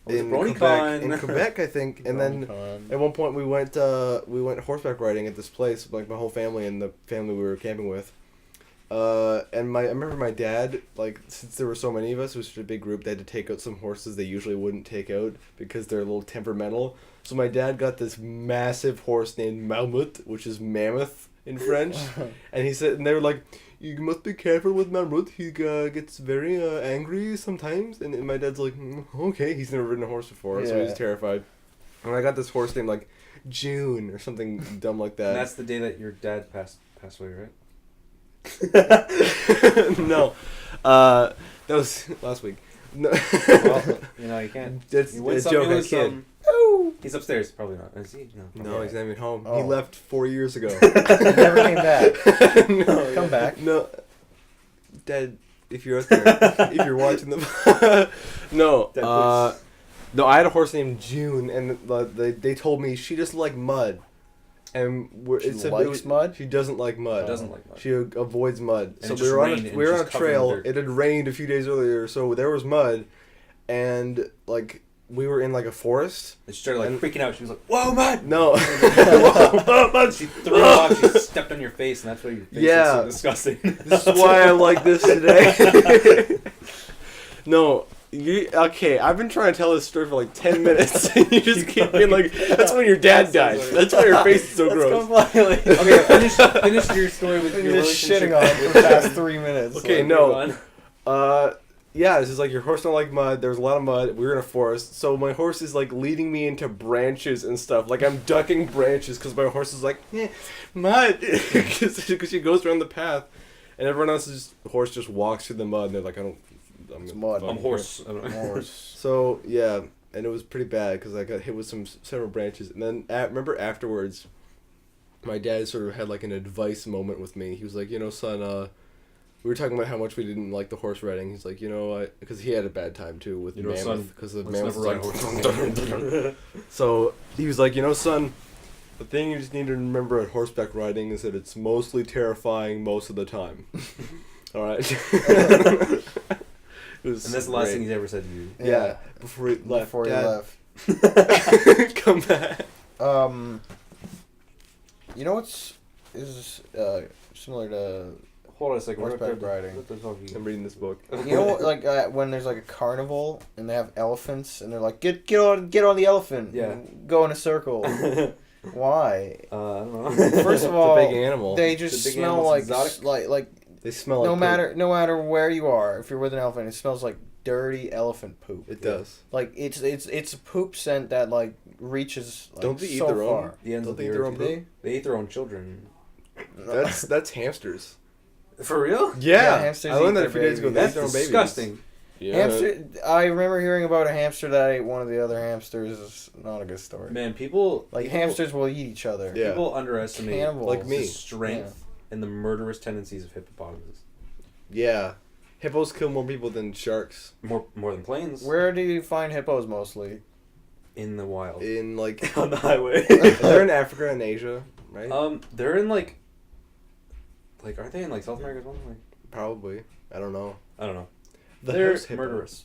Was it in BronyCon? Quebec, I think, and then Bronycon. at one point we went horseback riding at this place, like my whole family and the family we were camping with. And I remember my dad, like, since there were so many of us, it was such a big group, they had to take out some horses they usually wouldn't take out because they're a little temperamental. So my dad got this massive horse named Mammut, which is mammoth in French. And he said, and they were like, you must be careful with Mammut. He gets very angry sometimes. And my dad's like, okay. He's never ridden a horse before, so Yeah. he's terrified. And I got this horse named, like, June or something dumb like that. And that's the day that your dad passed away, right? No, that was last week. No, Well, you can't. that's You win a some, joke. you I lose can't. some. He's upstairs. Probably not. Is he? No. No, he's not even home. He Oh. left 4 years ago. He never came back. No, Come back. No, Dad, if you're out there, if you're watching the, no, Dad, please. no, I had a horse named June, and they told me she doesn't like mud, and She likes mud? She doesn't like mud. Doesn't like mud. She avoids mud. And So it we just were on rained a, and we were on a just covered in trail. dirt. It had rained a few days earlier, so there was mud, and like we were in like a forest. And she started like And- freaking out. She was like, "Whoa, mud!" No. She threw it off. She stepped on your face, and that's why your face Yeah. looks so disgusting. This is why I'm like this today. No, okay. I've been trying to tell this story for like 10 minutes, and you just keep being like, "That's when your dad died." That's why your face is so gross. Completely. Okay, finish your story with your You're just relationship. shitting on it for the past 3 minutes. Okay, like, no. Yeah, this is like your horse don't like mud. There's a lot of mud. We were in a forest, so my horse is like leading me into branches and stuff. Like I'm ducking branches because my horse is like mud because she goes around the path, and everyone else's horse just walks through the mud. And they're like, It's mud. I'm horse. I don't know. Horse. So yeah, and it was pretty bad because I got hit with several branches. And then remember afterwards, my dad sort of had like an advice moment with me. He was like, son, we were talking about how much we didn't like the horse riding. He's like, because he had a bad time too with You know, son, mammoth because the let's mammoth never was ride like. So he was like, son, the thing you just need to remember at horseback riding is that it's mostly terrifying most of the time. All right. And And that's the last thing he's ever said to you. Yeah, before he left. Before he Dad, left. come back. You know what's similar to Hold on a second. horseback riding? What the fuck are I'm reading this book. You know, like when there's like a carnival and they have elephants and they're like, get on the elephant. Yeah. And go in a circle. Why? I don't know. First of It's a all, big animal. they It's a just big smell animal, like it's exotic. like They smell like no poop. matter where you are, if you're with an elephant, it smells like dirty elephant poop. It does. Like it's a poop scent that like reaches like, Don't they eat so their own? far. The ends Don't of they the eat their earth. own Do poop? they? They eat their own children. That's hamsters. For real? Yeah, hamsters I learned eat that a few their days ago. babies. They eat That's their own babies. disgusting. Yeah. Hamster. I remember hearing about a hamster that ate one of the other hamsters. It's not a good story. Man, people Hamsters will eat each other. Yeah. People underestimate Cannibals. Like me. the strength and the murderous tendencies of hippopotamuses. Yeah. Hippos kill more people than sharks More than planes. Where do you find hippos mostly? In the wild. in like On the highway. they're in Africa and Asia, right? They're in like aren't they in like South America as well? Like, Probably. I don't know. I don't know. They're They're murderous.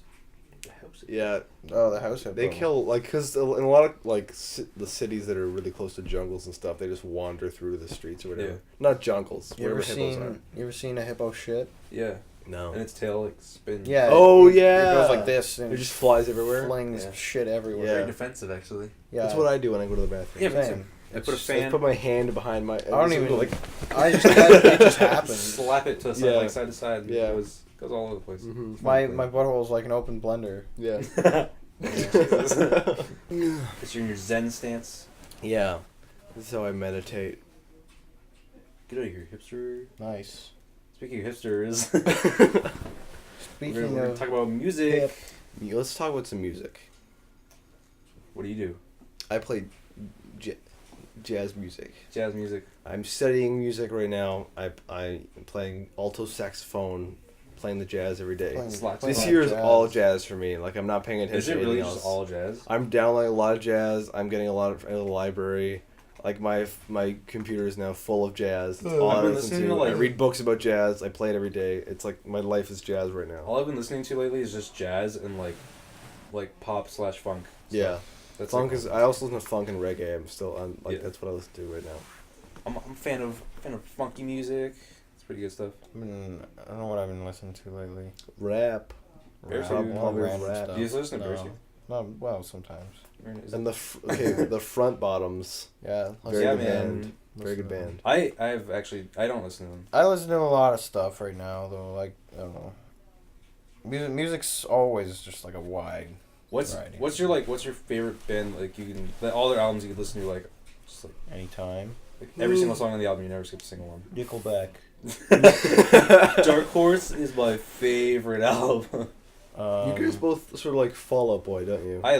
Yeah, Oh, the house hippo. they kill because in a lot of like the cities that are really close to jungles and stuff, they just wander through the streets or whatever. Yeah. Not jungles. You ever Wherever hippos are. seen a hippo shit? Yeah. No. And its tail like spins. Yeah. Oh, it yeah. goes like this and It just flies everywhere. flings Yeah. shit everywhere. Yeah. Very defensive actually. Yeah. That's what I do when I go to the bathroom. Yeah, me Same. too. I put a It's I fan. put my hand behind my. I don't even like. I just it just happens. Slap it to the side, Yeah. like side to side. And Yeah. It goes all over the place. Mhm. My butthole is like an open blender. Yeah. It's in your Zen stance. Yeah. This is how I meditate. Get out of here, hipster. Nice. Speaking of hipsters, Speaking we're gonna of talk about music. hip, Let's talk about some music. What do you do? I play jazz music. Jazz music. I'm studying music right now. I'm playing alto saxophone, playing the jazz every day. playing- Slots. playing This like year is jazz. all jazz for me. Like I'm not paying attention Is it to really anything just else. all jazz? I'm downloading a lot of jazz. I'm getting a lot of in the library. Like my computer is now full of jazz. That's all I've I been listen listening to. to, like- I read books about jazz. I play it every day. It's like my life is jazz right now. All I've been listening to lately is just jazz and like pop / funk. Yeah, That's funk like, is. I also listen to funk and reggae. I'm still on. Like Yeah. that's what I listen to right now. I'm a fan of funky music. It's pretty good stuff. I don't know what I've been listening to lately. Rap. Bear Rap, Soup. a lot of Probably random rap. stuff. Do you listen to Bear No. Soup? Well, sometimes. Is And it- the front bottoms. Yeah. Very Yeah, good man. band. Very good Listen to band. I've actually I don't listen to them. I listen to a lot of stuff right now, though. Like I don't know. Music's always just like a wide. Variety. What's your favorite band like you can all their albums you can listen to like just like Anytime. every single song on the album you never skip a single one. Nickelback. Dark Horse is my favorite album. You guys both sort of like Fall Out Boy, don't you? I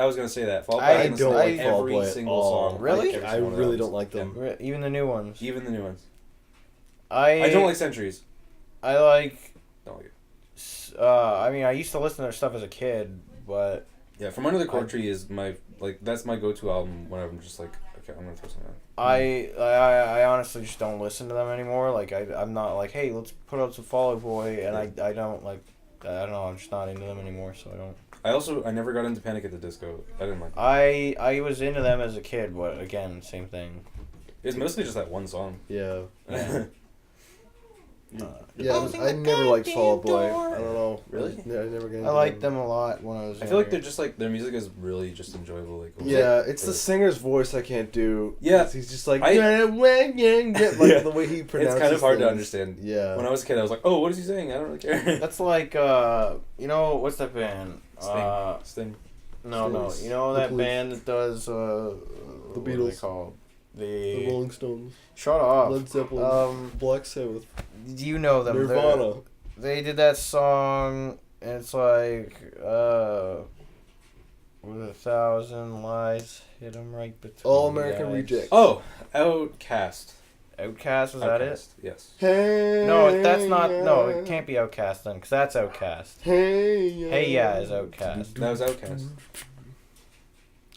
was gonna say that. Fall Out Boy, I can listen don't to like Fall Out every Boy at single all. song. Really? Like, every I single one of really those. don't like them. Even the new ones. Even the new ones. I I don't like Centuries. I like. Don't like it. I mean, I used to listen to their stuff as a kid, but Yeah, From Under the Cork Tree is my that's my go-to album when I'm just like, okay, I'm gonna throw something on. I honestly just don't listen to them anymore. Like I'm not like, hey, let's put out some Fall Out Boy, and I don't like. I don't know. I'm just not into them anymore, so I don't. I never got into Panic at the Disco. I didn't like it. I was into them as a kid, but again, same thing. It's mostly just that one song. Yeah. Yeah. Yeah, I never liked Fall Out Boy. I don't know. Really? Yeah, I never got into I liked them a lot when I was. I feel like younger. they're just like their music is really just enjoyable. Like Yeah, it's the singer's voice I can't do. Yeah. He's just like, I- like Yeah. the way he pronounces It's kind of hard to things. understand. Yeah. When I was a kid, I was like, oh, what is he saying? I don't really care. That's like you know what's that band? Sting. No, Sting. you know The that Police. band that does the What are they Beatles. called? The Rolling Stones, Shut up. Led Zeppelin, Black Sabbath, You know them. Nirvana. They did that song. And it's like with 1,000 lies hit 'em right between. All the American eyes. Reject. Oh, Outcast. Outcast, was that it? Outcast, yes. Hey. No, that's not. No, it can't be Outcast then, because that's Outcast. Hey. Hey Yeah is Outcast. That was Outcast.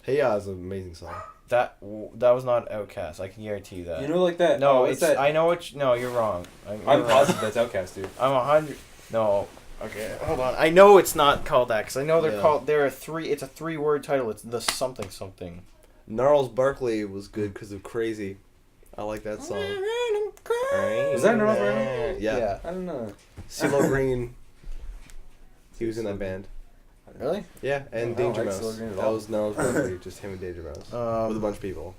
Hey Yeah is an amazing song. That was not Outcast. I can guarantee you that. You know, like that. No, what's it's. that? I know what. No, you're wrong. I'm You're wrong. positive that's Outcast, dude. I'm 100. No. Okay, hold on. I know it's not called that because I know they're Yeah. called. They're a three. It's a 3-word title. It's the something something. Gnarls Barkley was good because of Crazy. I like that song. Was that Gnarls Barkley? Yeah. I don't know. CeeLo Green. He was in that band. Really? Yeah, and I don't Danger like Mouse. CeeLo Green at That all. was Gnarls Barkley, just him and Danger Mouse. With a bunch of people.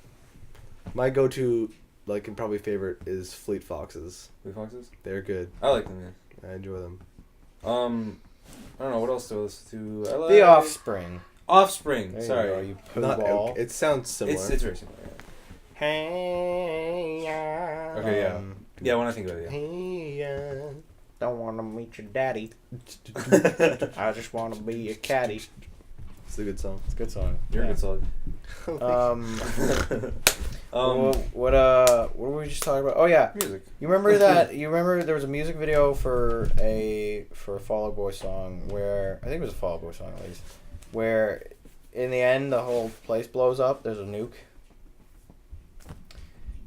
My go-to, like, and probably favorite is Fleet Foxes. Blue Foxes? They're good. I like them, I enjoy them. yeah. I don't know, what else do I listen to? I like... The Offspring. Offspring, There sorry. you go, you poo Not. ball. It sounds similar. It's very similar, yeah. Hey, yeah. Okay, yeah. Yeah, when I think about it, yeah. Hey, Don't want to meet your daddy. I just want to be a caddy. It's a good song. It's a good song. You're a good solid. What were we just talking about? Oh yeah, Music. you remember that? You remember there was a music video for a Fall Out Boy song where I think it was a Fall Out Boy song at least, where in the end the whole place blows up. There's a nuke.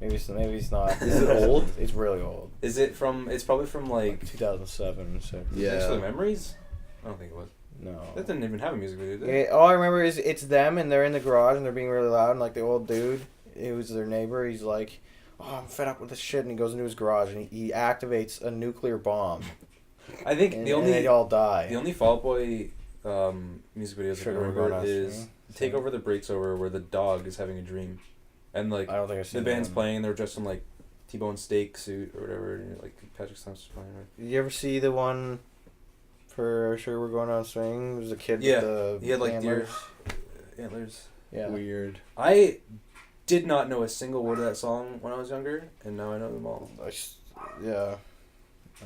Maybe it's not. Is it old? It's really old. Is it from, it's probably from like, 2007. So Yeah. Thanks for the Memories? I don't think it was. no. That didn't even have a music video, did it? Yeah, all I remember is it's them and they're in the garage and they're being really loud and like the old dude who's their neighbor, he's like, oh, I'm fed up with this shit, and he goes into his garage and he activates a nuclear bomb I think and, the and they only all die. the only Fall Out Boy music videos I Sugar can We're remember Going is Out, Take Over the Breaks Over, where the dog is having a dream, and like I don't think I've the seen band's that one. playing, and they're dressed in like T-Bone steak suit or whatever, and like Patrick Stumps is playing. Right? Did you ever see the one for Sure We're Going On Swing? There was a kid Yeah, with the he had like antlers. antlers. Yeah. Weird. I did not know a single word of that song when I was younger, and now I know them all. Yeah.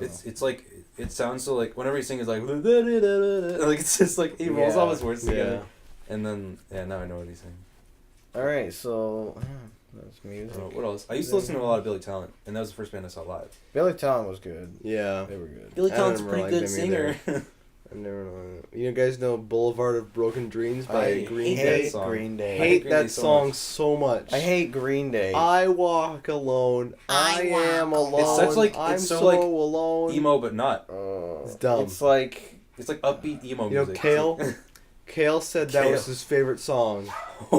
It's like, it sounds so like, whenever he sings, it's like, like it's just like, he rolls Yeah. all his words Yeah. together. And then, now I know what he's saying. Alright, so that's music. What else? I used to listen to a lot of Billy Talent, and that was the first band I saw live. Billy Talent was good. Yeah. They were good. Billy I Talent's a don't pretty remember good liking them singer. I never know. You guys know Boulevard of Broken Dreams by I Green hate Day? that song. Green Day. Hate Green that Day so song much. so much. I hate Green Day. I walk alone. I am alone. It's such like, I'm it's so so like alone. emo, but not. It's dumb. It's like It's like upbeat emo You know, music. Kale? Kale said that was Kale. his favorite song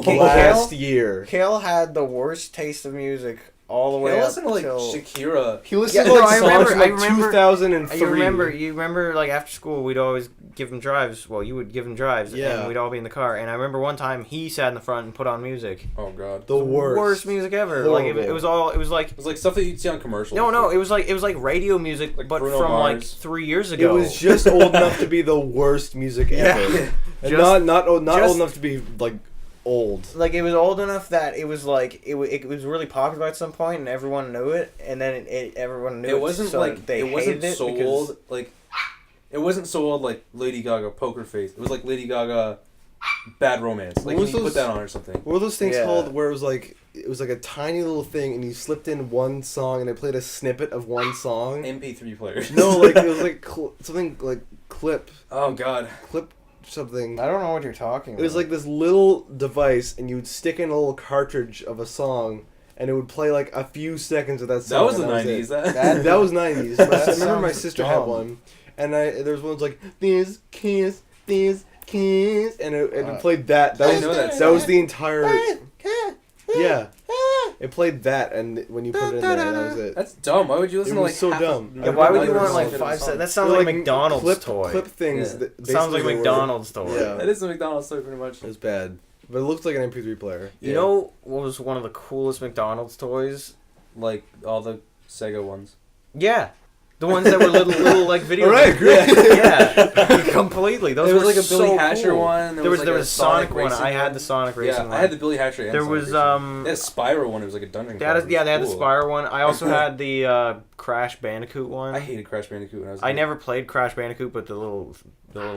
Kale? last year. Kale had the worst taste of music all the way Kale up listened to like till... Shakira. He listened Yeah, to no, like I songs remember- from I like remember- 2003. You remember, like after school, we'd always give him drives. Well, you would give him drives, Yeah. and we'd all be in the car. And I remember one time he sat in the front and put on music. Oh god. The worst. Worst music ever. Like it was like It was like stuff that you'd see on commercials. no, it was like radio music, Like but Bruno from like Mars. 3 years It ago. was just old enough to be the worst music ever. And Just- not old just- enough to be like old. Like it was old enough that it was like it was really popular at some point and everyone knew it, and then everyone knew it. It wasn't so like they it wasn't hated so because- old. Like it wasn't so old like Lady Gaga Poker Face. It was like Lady Gaga Bad Romance. Like What can was you put those- that on or something? What were those things Yeah. called where it was like a tiny little thing and you slipped in one song and it played a snippet of one song? MP3 players. No, like it was like something like clip Oh God. something. I don't know what you're talking about. It was like this little device and you would stick in a little cartridge of a song and it would play like a few seconds of that song. That was and the was it. '90s. That. That was 90s. That I remember my sounds sister had dumb. one, and there was one that was like this kiss, and it played that. That I was know that that was song. the entire. Yeah, it played that, and when you put it in there, that was it. That's dumb. Why would you listen It to was like so half dumb. A, Yeah, why would you I've want never like listened 5 seconds? That They're sounds like a McDonald's clip, toy. Clip things. Yeah. That Sounds like basically a were- McDonald's toy. Yeah. That is a McDonald's toy pretty much. It was bad, but it looked like an MP3 player. You know what was one of the coolest McDonald's toys? Like all the Sega ones. Yeah. The ones that were little like video Alright, games. great. Yeah. Completely. Those There was were like a Billy so Hatcher cool. one. There was like a a Sonic one. Racing I had the Sonic Racing Yeah, one. I had the Billy Hatcher. And There Sonic was Racing. They had a Spyro one. It was like a dungeon. They had crawler. they had It the was cool. Spyro one. I also had the Crash Bandicoot one. I hated Crash Bandicoot when I was. a I kid. never played Crash Bandicoot, but the little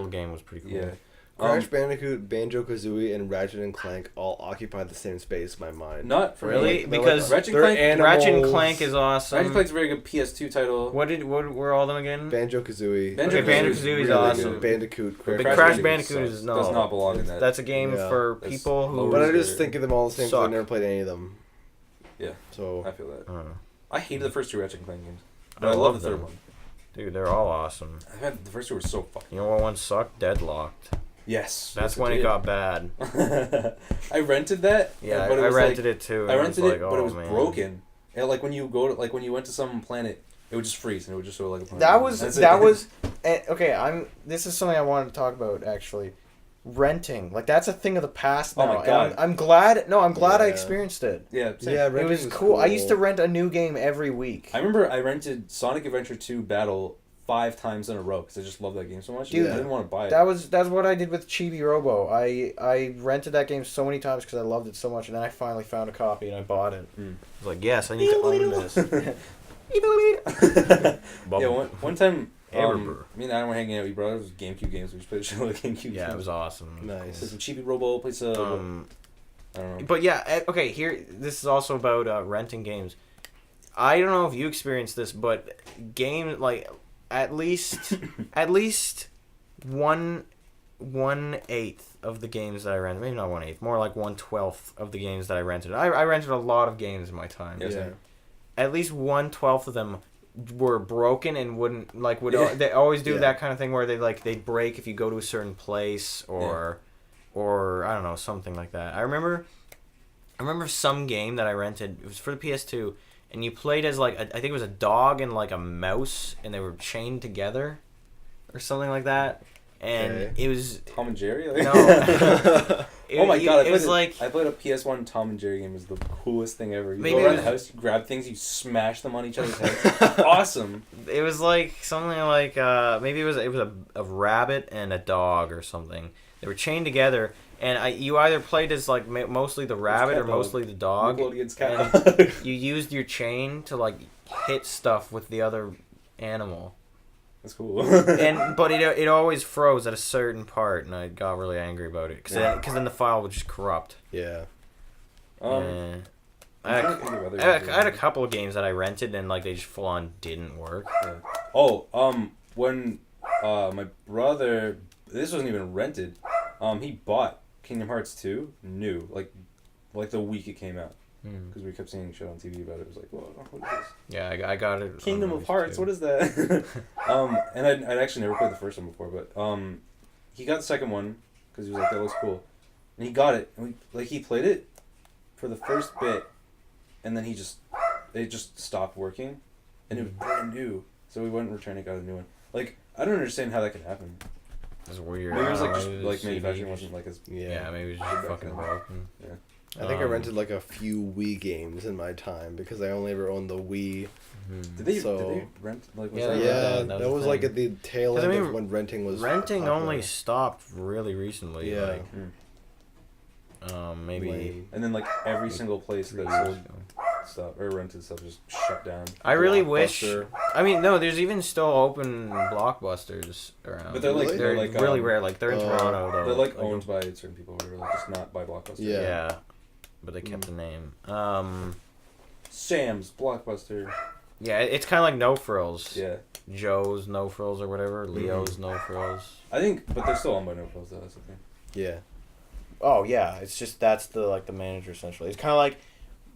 game was pretty cool. Yeah. Crash Bandicoot, Banjo Kazooie, and Ratchet and Clank all occupy the same space in my mind. Not for Really? me. They're Because Ratchet they're Clank- animals. Ratchet and Clank is awesome. Ratchet and Clank's a very good PS2 title. What were all of them again? Banjo Kazooie. Okay, Banjo-Kazooie is awesome. Bandicoot. But Crash Crash Bandicoot Bandicoot sucks. is no. Does not belong in that. That's a game Yeah. for That's people who. lower But I tier. just think of them all the same because I Suck. never played any of them. Yeah. So I feel that. Uh, I hated the first two Ratchet and Clank games. I But I love the them. third one. Dude, they're all awesome. I had the first two were so fucking. You know what one sucked? Deadlocked. Yes. That's yes, when it did. got bad. I rented that. Yeah, but it I was rented like, it too. and I was rented like, it, but it oh, was man. broken. And like when you when you went to some planet, it would just freeze and it would just show like a planet. That was That's that it. was okay. This is something I wanted to talk about actually. Renting, like that's a thing of the past now. Oh my and God. I'm glad. No, I'm glad I Yeah. experienced it. Yeah. Same. yeah, It renting was cool. I used to rent a new game every week. I remember I rented Sonic Adventure 2 Battle 5 times in a row because I just loved that game so much. Dude, I didn't want to buy it. That's what I did with Chibi Robo. I rented that game so many times because I loved it so much, and then I finally found a copy and I bought it. Mm. I was like, yes, I need to own this. Yeah, one time, Amber. me and Adam were hanging out. We brought us GameCube games. We just played a shit of GameCube Yeah, games. it was awesome. Played Nice. some Chibi Robo. Played some. I don't know. But yeah, okay. Here, this is also about renting games. I don't know if you experienced this, but game like at least one 1/8 of the games that I rented. Maybe not 1/8, more like 1/12 of the games that I rented. I rented a lot of games in my time. Yeah. Yeah. At least 1/12 of them were broken and wouldn't Yeah. they always do Yeah. that kind of thing where they'd break if you go to a certain place or I don't know, something like that. I remember some game that I rented. It was for the PS2 and you played as like I think it was a dog and like a mouse and they were chained together or something like that. And Okay. it was Tom and Jerry. Like- no. Oh my god! It was like I played a PS1 Tom and Jerry game. It was the coolest thing ever. You Maybe go it around the was- house, you grab things, you smash them on each other's heads. Awesome. it was like something like maybe it was a rabbit and a dog or something. They were chained together, and you either played as like mostly the rabbit cat or dog. mostly the dog. Nickelodeon's cat. And you used your chain to like hit stuff with the other animal, That's cool. but it always froze at a certain part, and I got really angry about it because then the file would just corrupt. Yeah. Yeah. I'm trying to think of other I had a games. couple of games that I rented and like they just full on didn't work. Oh, when my brother, this wasn't even rented. He bought Kingdom Hearts 2 new, like the week it came out, because we kept seeing shit on TV about it. It was like, whoa, what is this? Yeah, I got it. Kingdom of Hearts, what is that? And I'd actually never played the first one before, but he got the second one because he was like, that looks cool, and he got it, and he played it for the first bit, and then it just stopped working, and it was brand new, so we went and returned it, got a new one. Like, I don't understand how that can happen. It's weird. Maybe it was like I just don't know, like CD manufacturing wasn't like as Yeah, maybe it was just fucking broken. I think I rented like a few Wii games in my time because I only ever owned the Wii. Did they So- rent like was Yeah, that? Yeah, that was that the was like thing. at the tail 'Cause I end mean, of when renting was renting popular. only stopped really recently. Yeah. Like, Maybe. Lame. And then like every single place 3 that years sold ago. stuff or rented stuff just shut down. I really wish. Blockbuster. I mean, no, there's even still open Blockbusters around. But they're like Really? they're like really um, rare. Like they're in Toronto though. They're like owned by certain people, or like just not by Blockbuster. Yeah. Yeah, but they kept the name. Sam's Blockbuster. Yeah, it's kind of like No Frills. Yeah, Joe's No Frills or whatever. Leo's No Frills. I think, but they're still owned by No Frills though. That's the thing. Yeah. Oh yeah, it's just that's the manager essentially. It's kind of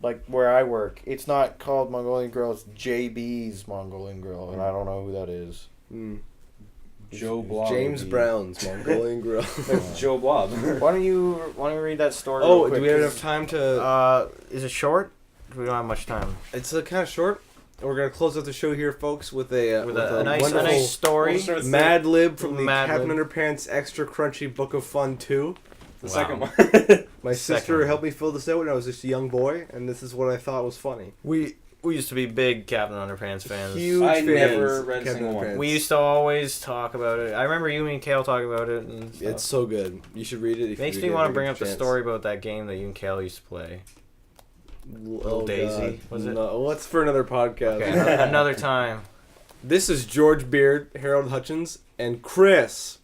like where I work. It's not called Mongolian Grill. It's JB's Mongolian Grill, and I don't know who that is. Mm. Joe Blob. James Brown's Mongolian Grill. That's Joe Blob. Why don't you read that story? Oh, real quick, do we have 'cause, enough time to? Is it short? We don't have much time. It's kind of short. We're gonna close out the show here, folks, with a nice wonderful story. We'll start with Mad Lib from the Mad Captain Lib. Underpants Underpants Extra Crunchy Book of Fun 2. the Wow. second one. My Second sister one. helped me fill this out when I was just a young boy, and this is what I thought was funny. We used to be big Captain Underpants fans. Huge I fans. never read a Captain single one. Underpants. We used to always talk about it. I remember you and Kale talking about it. And stuff. It's so good. You should read it. If Makes you me get want a to bring up chance. the story about that game that you and Kale used to play. Little Daisy, was it? No, what's for another podcast? Okay, another time. This is George Beard, Harold Hutchins, and Chris.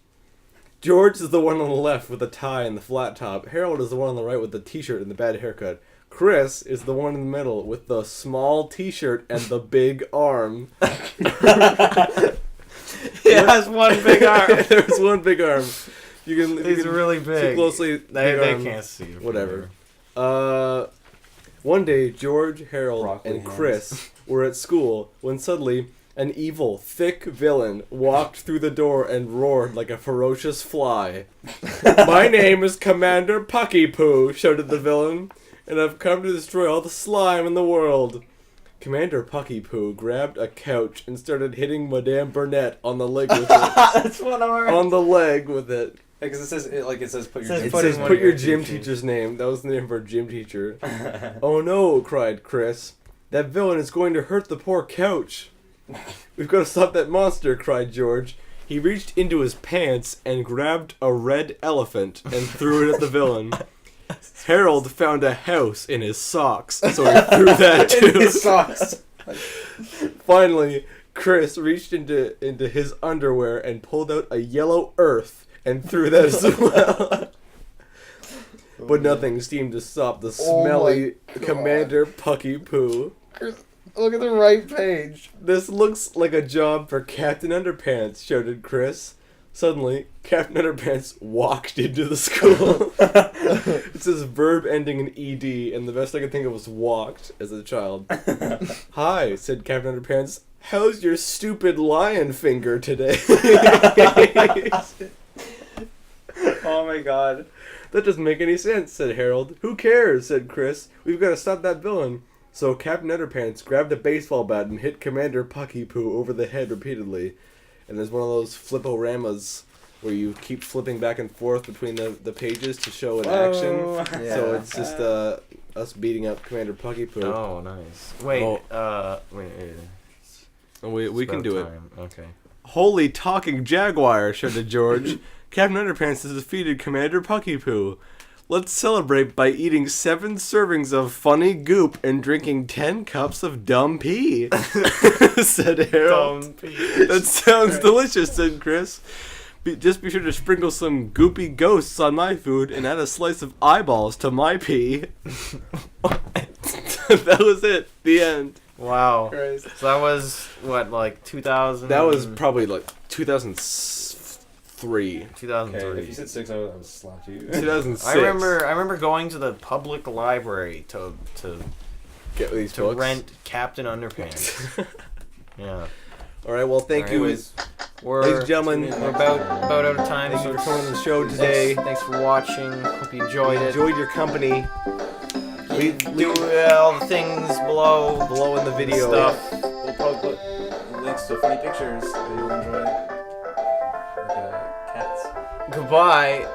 George is the one on the left with the tie and the flat top. Harold is the one on the right with the t-shirt and the bad haircut. Chris is the one in the middle with the small t-shirt and the big arm. He has one big arm. There's one big arm. You can. He's you can really see big. closely. They big arm. can't see. from Whatever. here. One day, George, Harold, Broccoli and hands. Chris were at school when suddenly an evil, thick villain walked through the door and roared like a ferocious fly. "My name is Commander Pucky Poo," shouted the villain, "and I've come to destroy all the slime in the world." Commander Pucky Poo grabbed a couch and started hitting Madame Burnett on the leg with it. That's what I'm. On the leg with it. Because it says put your. Says It put says in one put of your your gym teachers. teacher's name. That was the name of our gym teacher. "Oh no," cried Chris. "That villain is going to hurt the poor couch." "We've got to stop that monster," cried George. He reached into his pants and grabbed a red elephant and threw it at the villain. Harold found a house in his socks, so he threw that too. In his socks. Finally, Chris reached into his underwear and pulled out a yellow earth and threw that as well. But nothing seemed to stop the smelly Commander Pucky Poo. Look at the right page. "This looks like a job for Captain Underpants," shouted Chris. Suddenly, Captain Underpants walked into the school. It says verb ending in ED, and the best I could think of was walked as a child. "Hi," said Captain Underpants. "How's your stupid lion finger today?" Oh my god. "That doesn't make any sense," said Harold. "Who cares?" said Chris. "We've got to stop that villain." So Captain Underpants grabbed a baseball bat and hit Commander Pucky Poo over the head repeatedly. And there's one of those fliporamas where you keep flipping back and forth between the pages to show an action. Yeah. So it's just us beating up Commander Pucky Poo. Oh, nice. Wait. Oh. Wait. And we can do it. Time. Okay. "Holy talking jaguar," shouted George. "Captain Underpants has defeated Commander Pucky Poo. Let's celebrate by eating 7 servings of funny goop and drinking 10 cups of dumb pee," said Harold. "That sounds delicious," said Chris. Just be sure to sprinkle some goopy ghosts on my food and add a slice of eyeballs to my pee." That was it. The end. Wow. Christ. So that was what, like 2000? That was probably like 2003. 2003. Okay, if you said 6, I would slap you. 2006. I remember going to the public library to Get these books. rent Captain Underpants. Yeah. All right. Well, thank you, Anyways, We're ladies and gentlemen. we're about out of time. Thank you for so coming on the show today. Thanks for watching. Hope you enjoyed it. Enjoyed your company. We Do all the things below. below in the video. Stuff. we'll probably put links to funny pictures that you'll enjoy. Like cats. Goodbye.